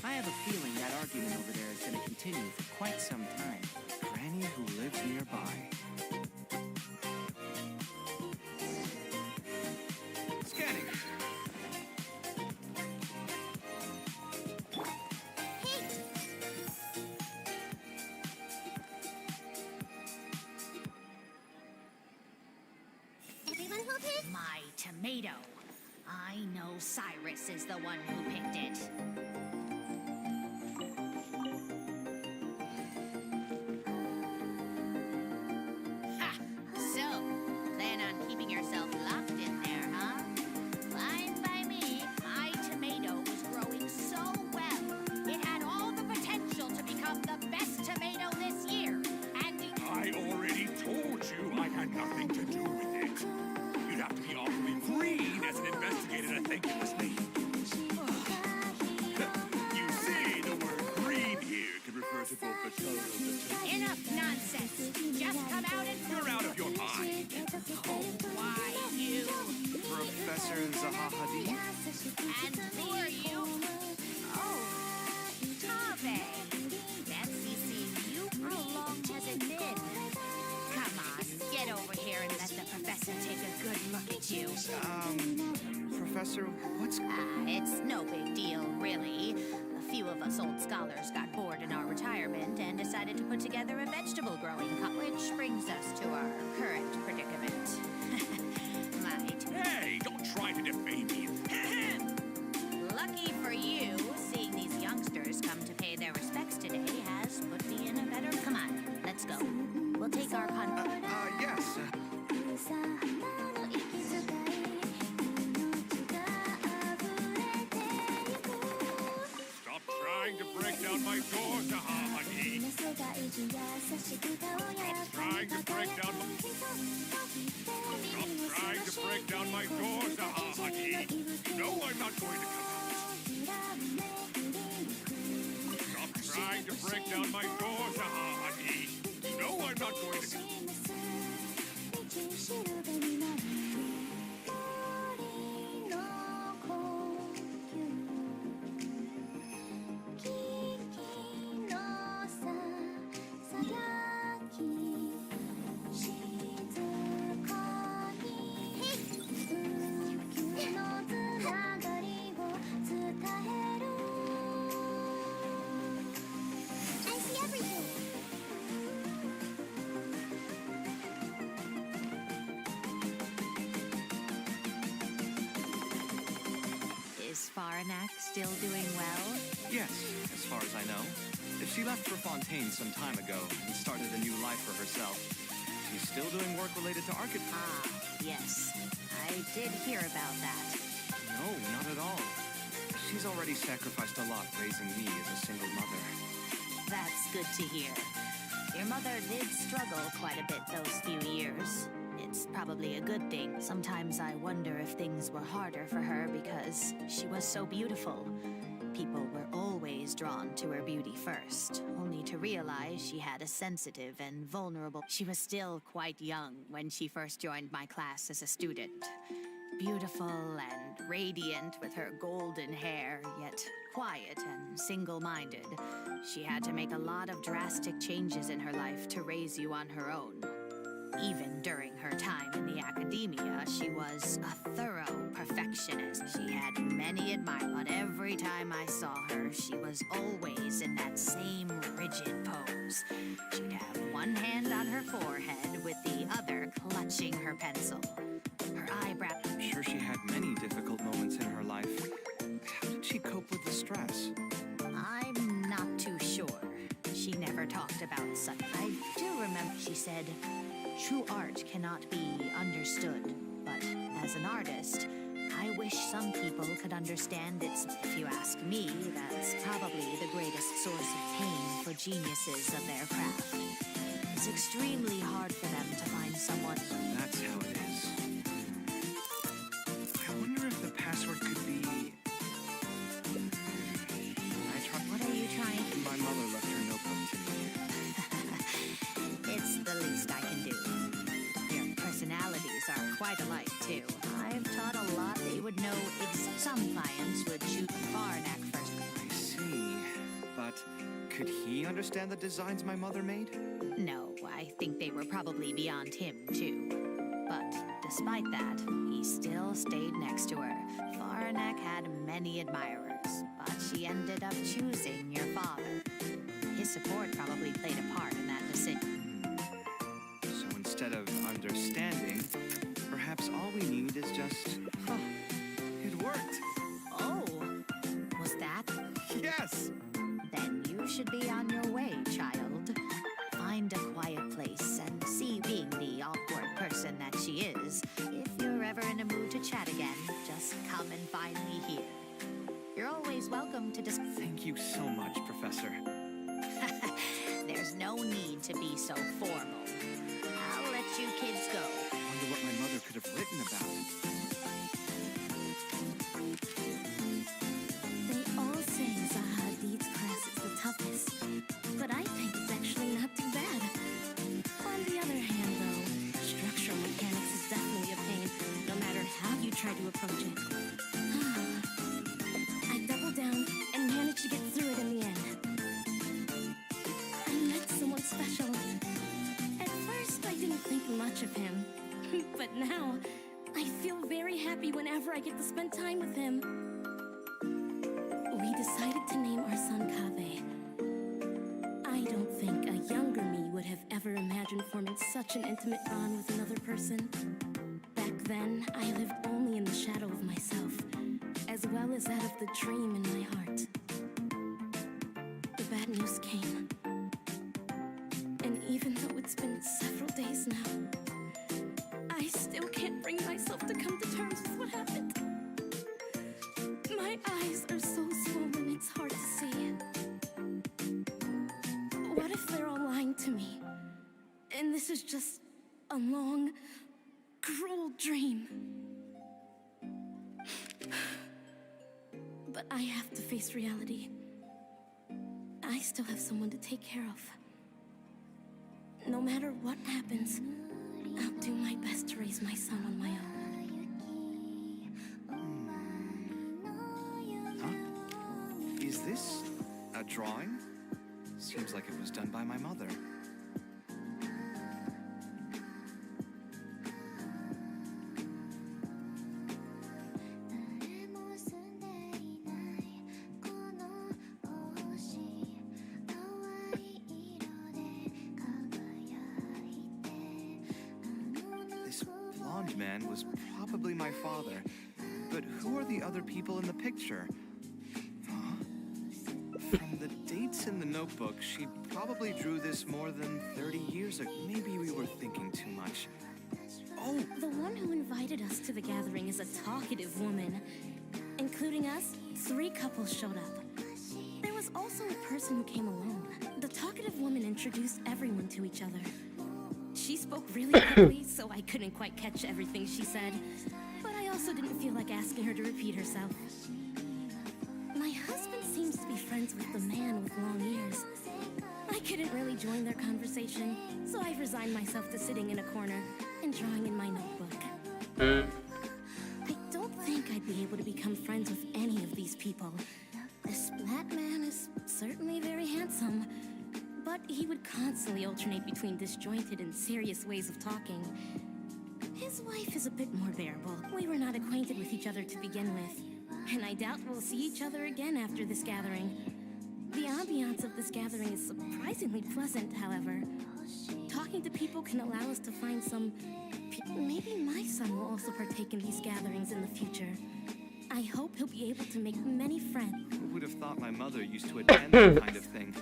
I have a feeling that argument over there is going to continue for quite some time. Granny who lives nearby. Scanning. Everyone who picked? My tomato. I know Cyrus is the one who picked it. Ha! So, plan on keeping yourself locked in there, huh? Fine by me. My tomato was growing so well. It had all the potential to become the best tomato this year. And I already told you I had nothing to do with it. You'd have to be awfully green as an investigator to think it was me. You see, the word green here could refer to both the color of the tomato. enough nonsense. Just come out and... You're out of your mind. Oh, why you? Professor Zahahadi? And who are you? Oh, Kaveh. Fancy seeing you. How long has it been? Come on, get over here and let the professor take a good look at you. Professor, what's... It's no big deal, really. A few of us old scholars got bored in our retirement and decided to put together a vegetable growing which brings us to our current predicament. Hey, don't try to defame me. Lucky for you, seeing these youngsters come to pay their respects today has put me in a better... Come on, let's go. We'll take our yes. Stop trying to break down my door, Zahahadi. Stop trying to break down my... Stop trying to break down my door, Zahahadi. You know I'm not going to come out. Stop trying to break down my door, Zahahadi. You know I'm not going to come out. I see everything. Is Faranak still doing well? Yes, as far as I know. She left for Fontaine some time ago and started a new life for herself. She's still doing work related to architecture. Ah, yes. I did hear about that. No, not at all. She's already sacrificed a lot raising me as a single mother. That's good to hear. Your mother did struggle quite a bit those few years. It's probably a good thing. Sometimes I wonder if things were harder for her because she was so beautiful. People were always always drawn to her beauty first, only to realize she had a sensitive and vulnerable. She was still quite young when she first joined my class as a student. Beautiful and radiant with her golden hair, yet quiet and single-minded. She had to make a lot of drastic changes in her life to raise you on her own. Even during her time in the academia, she was a thorough perfectionist. She had many admirers, but every time I saw her, she was always in that same rigid pose. She'd have one hand on her forehead with the other clutching her pencil. Her eyebrow. I'm sure she had many difficult moments in her life. How did she cope with the stress? I'm not too sure. She never talked about such. I do remember she said, "True art cannot be understood, but as an artist, I wish some people could understand it." If you ask me, that's probably the greatest source of pain for geniuses of their craft. It's extremely hard for them to find someone. That's how it is. I wonder if the password could be... What are you trying to... My mother left her notebook to me. It's the least I can do. Your personalities are quite alike, too. I've taught a lot. They would know some clients would shoot far neck first. I see. But could he understand the designs my mother made? No, I think they were probably beyond him, too. But despite that, he still stayed next to her. Faranek had many admirers, but she ended up choosing your father. His support probably played a part in that decision. So instead of understanding, perhaps all we need is just... Oh, it worked! Oh, was that? Yes! Then you should be on your way, child. Find a quiet place and see being the awkward person that she is. If you're ever in a mood to chat again, just come and find me here. You're always welcome to just... Thank you so much, Professor. There's no need to be so formal. I'll let you kids go. I wonder what my mother could have written about. They all say Zaha Hadid's class is the toughest, but I think it's actually not too bad. On the other hand, though, structural mechanics is definitely a pain, no matter how you try to approach it. I doubled down and managed to get through it in the end. I met someone special. At first, I didn't think much of him, but now I feel very happy whenever I get to spend time with him. We decided to name our son Kaveh. I don't think a younger me would have ever imagined forming such an intimate bond with another person. Back then, I lived only in the shadow of myself, as well as that of the dream in my heart. The bad news came. And even though it's been several days now, I still can't bring myself to come to terms with what happened. My eyes are so swollen, it's hard to see. What if they're all lying to me? And this is just a long, cruel dream. But I have to face reality. I still have someone to take care of. No matter what happens, I'll do my best to raise my son on my own. Huh? Is this a drawing? Seems like it was done by my mother. Man was probably my father, but who are the other people in the picture? Huh? From the dates in the notebook, she probably drew this more than 30 years ago. Maybe we were thinking too much. Oh! The one who invited us to the gathering is a talkative woman. Including us, 3 couples showed up. There was also a person who came alone. The talkative woman introduced everyone to each other. She spoke really quickly, so I couldn't quite catch everything she said. also didn't feel like asking her to repeat herself. My husband seems to be friends with the man with long ears. I couldn't really join their conversation, so I resigned myself to sitting in a corner and drawing in my notebook. I don't think I'd be able to become friends with any of these people. The Splat Man is certainly very handsome, but he would constantly alternate between disjointed and serious ways of talking. His wife is a bit more bearable. We were not acquainted with each other to begin with, and I doubt we'll see each other again after this gathering. The ambiance of this gathering is surprisingly pleasant, however. Talking to people can allow us to find some... Maybe my son will also partake in these gatherings in the future. I hope he'll be able to make many friends. Who would have thought my mother used to attend that kind of thing?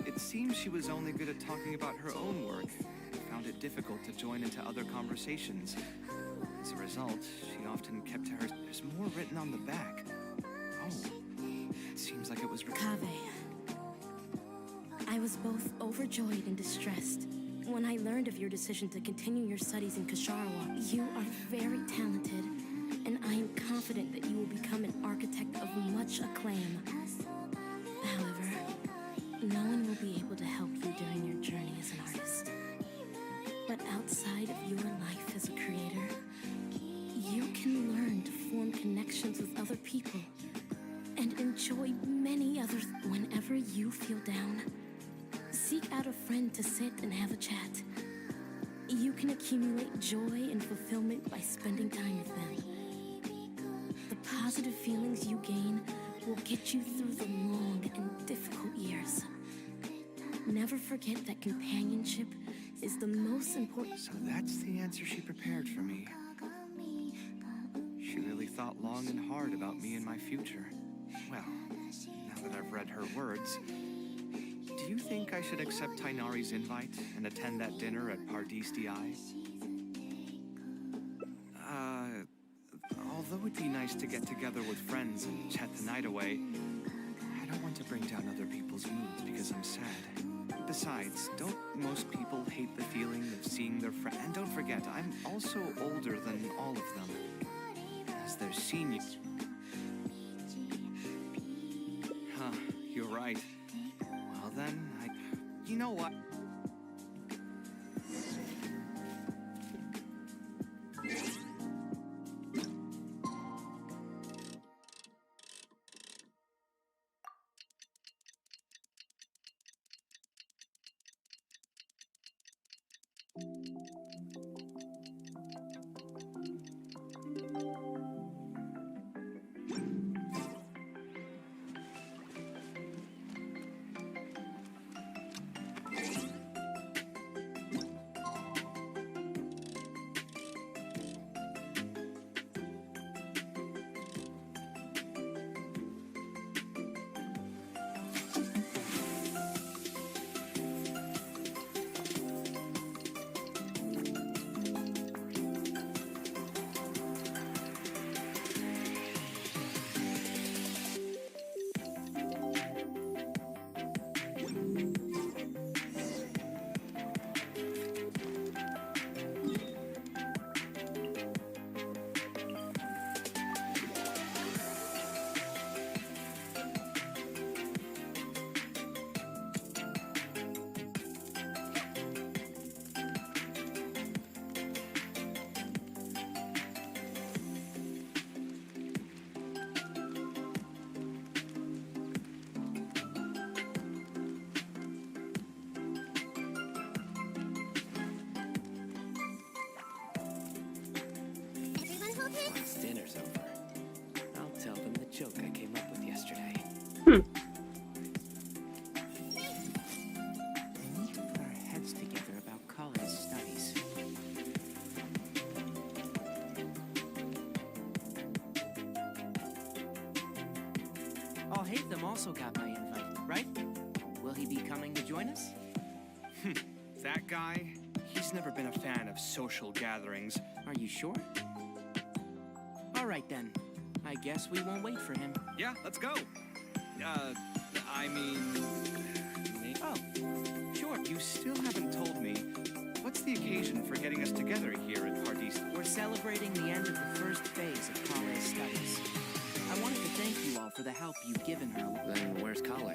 It seems she was only good at talking about her own work. I found it difficult to join into other conversations. As a result, she often kept to her... There's more written on the back. Oh, it seems like it was... Kaveh. I was both overjoyed and distressed when I learned of your decision to continue your studies in Kasharwa. You are very talented, and I am confident that you will become an architect of much acclaim. However, no one will be able to help you during your journey as an artist. But outside of your life as a creator, you can learn to form connections with other people and enjoy many others. Whenever you feel down, seek out a friend to sit and have a chat. You can accumulate joy and fulfillment by spending time with them. The positive feelings you gain will get you through the long and difficult years. Never forget that companionship is the most important. So that's the answer she prepared for me. She really thought long and hard about me and my future. Well, now that I've read her words, do you think I should accept Tainari's invite and attend that dinner at Pardis-DI? Although it'd be nice to get together with friends and chat the night away, I don't want to bring down other people's moods because I'm sad. Besides, don't most people hate the feeling of seeing their friend? And don't forget, I'm also older than all of them, as their seniors. Huh, you're right. Well then, you know what? Once dinner's over, I'll tell them the joke I came up with yesterday. We need to put our heads together about college studies. Oh, Hitam also got my invite, right? Will he be coming to join us? That guy? He's never been a fan of social gatherings. Are you sure? All right then. I guess we won't wait for him. Yeah, let's go. I mean... Oh, sure. You still haven't told me, what's the occasion for getting us together here at Pardis? We're celebrating the end of the first phase of college studies. I wanted to thank you all for the help you've given her. Then where's Kale?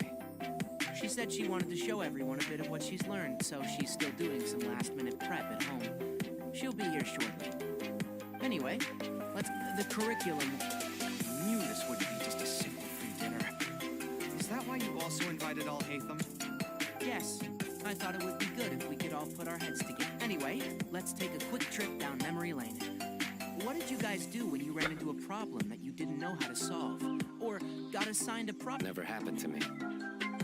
She said she wanted to show everyone a bit of what she's learned, so she's still doing some last-minute prep at home. She'll be here shortly. Anyway, the curriculum. I knew this wouldn't be just a simple free dinner. Is that why you also invited all Hitam? Yes, I thought it would be good if we could all put our heads together. Anyway, let's take a quick trip down memory lane. What did you guys do when you ran into a problem that you didn't know how to solve? Or got assigned a problem? Never happened to me.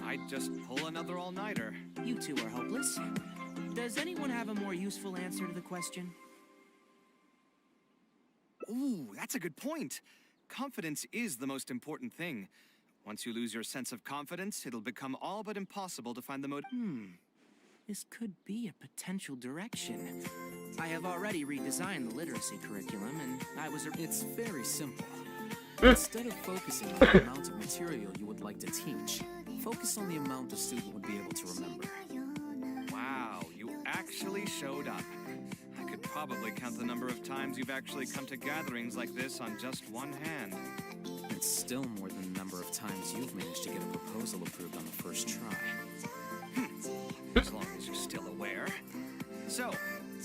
I'd just pull another all-nighter. You two are hopeless. Does anyone have a more useful answer to the question? Ooh, that's a good point. Confidence is the most important thing. Once you lose your sense of confidence, it'll become all but impossible to find the This could be a potential direction. I have already redesigned the literacy curriculum, and I was... It's very simple. Instead of focusing on the amount of material you would like to teach, focus on the amount the student would be able to remember. Wow, you actually showed up. I could probably count the number of times you've actually come to gatherings like this on just one hand. It's still more than the number of times you've managed to get a proposal approved on the first try. As long as you're still aware. So,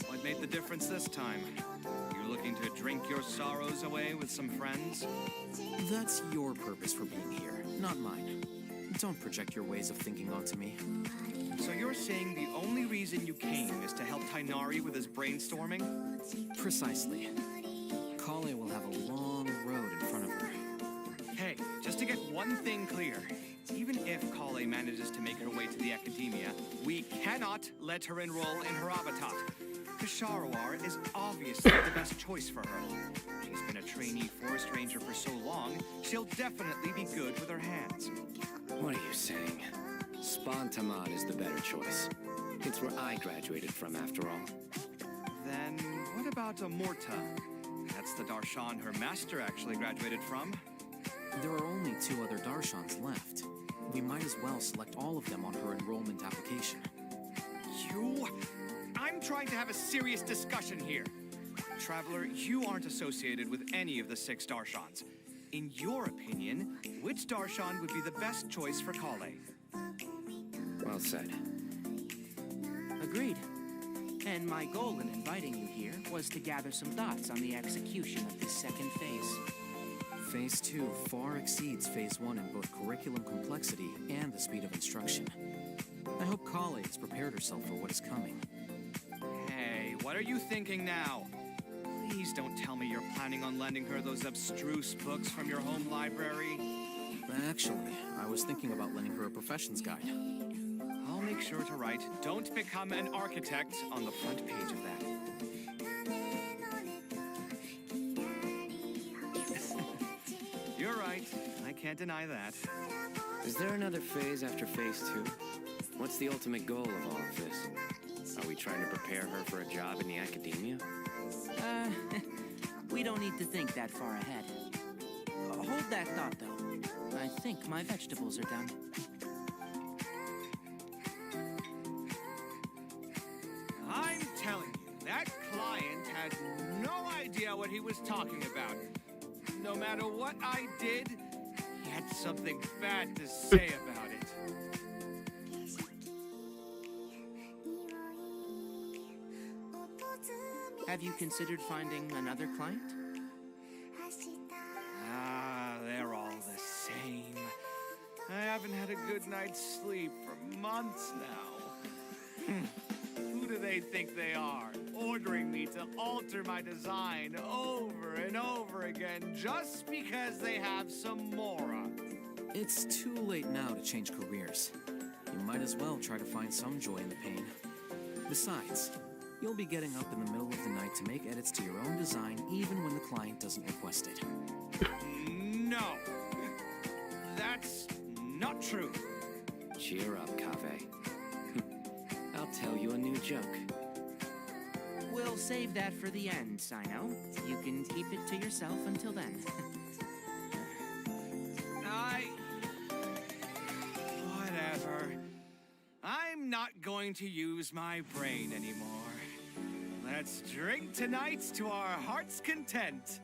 what made the difference this time? You looking to drink your sorrows away with some friends? That's your purpose for being here, not mine. Don't project your ways of thinking onto me. So you're saying the only reason you came is to help Tainari with his brainstorming? Precisely. Kale will have a long road in front of her. Hey, just to get one thing clear. Even if Kale manages to make her way to the academia, we cannot let her enroll in her Habitat. Kasharawar is obviously the best choice for her. She's been a trainee forest ranger for so long, she'll definitely be good with her hands. What are you saying? Spontamad is the better choice. It's where I graduated from, after all. Then what about Amorta? That's the Darshan her master actually graduated from. There are only 2 other Darshans left. We might as well select all of them on her enrollment application. I'm trying to have a serious discussion here. Traveler, you aren't associated with any of the 6 Darshans. In your opinion, which Darshan would be the best choice for Kale? Well said. Agreed. And my goal in inviting you here was to gather some thoughts on the execution of this second phase. Phase 2 far exceeds Phase 1 in both curriculum complexity and the speed of instruction. I hope Kale has prepared herself for what is coming. Hey, what are you thinking now? Please don't tell me you're planning on lending her those abstruse books from your home library. Actually, I was thinking about lending her a professions guide. I'll make sure to write, "Don't become an architect" on the front page of that. You're right. I can't deny that. Is there another phase after Phase 2? What's the ultimate goal of all of this? Are we trying to prepare her for a job in the academia? We don't need to think that far ahead. Hold that thought, though. I think my vegetables are done. I'm telling you, that client had no idea what he was talking about. No matter what I did, he had something bad to say about it. Have you considered finding another client? They're all the same. I haven't had a good night's sleep for months now. Who do they think they are, ordering me to alter my design over and over again just because they have some mora? It's too late now to change careers. You might as well try to find some joy in the pain. Besides, you'll be getting up in the middle of the night to make edits to your own design even when the client doesn't request it. No. That's not true. Cheer up, Kave. I'll tell you a new joke. We'll save that for the end, Sino. You can keep it to yourself until then. Whatever. I'm not going to use my brain anymore. Let's drink tonight to our heart's content.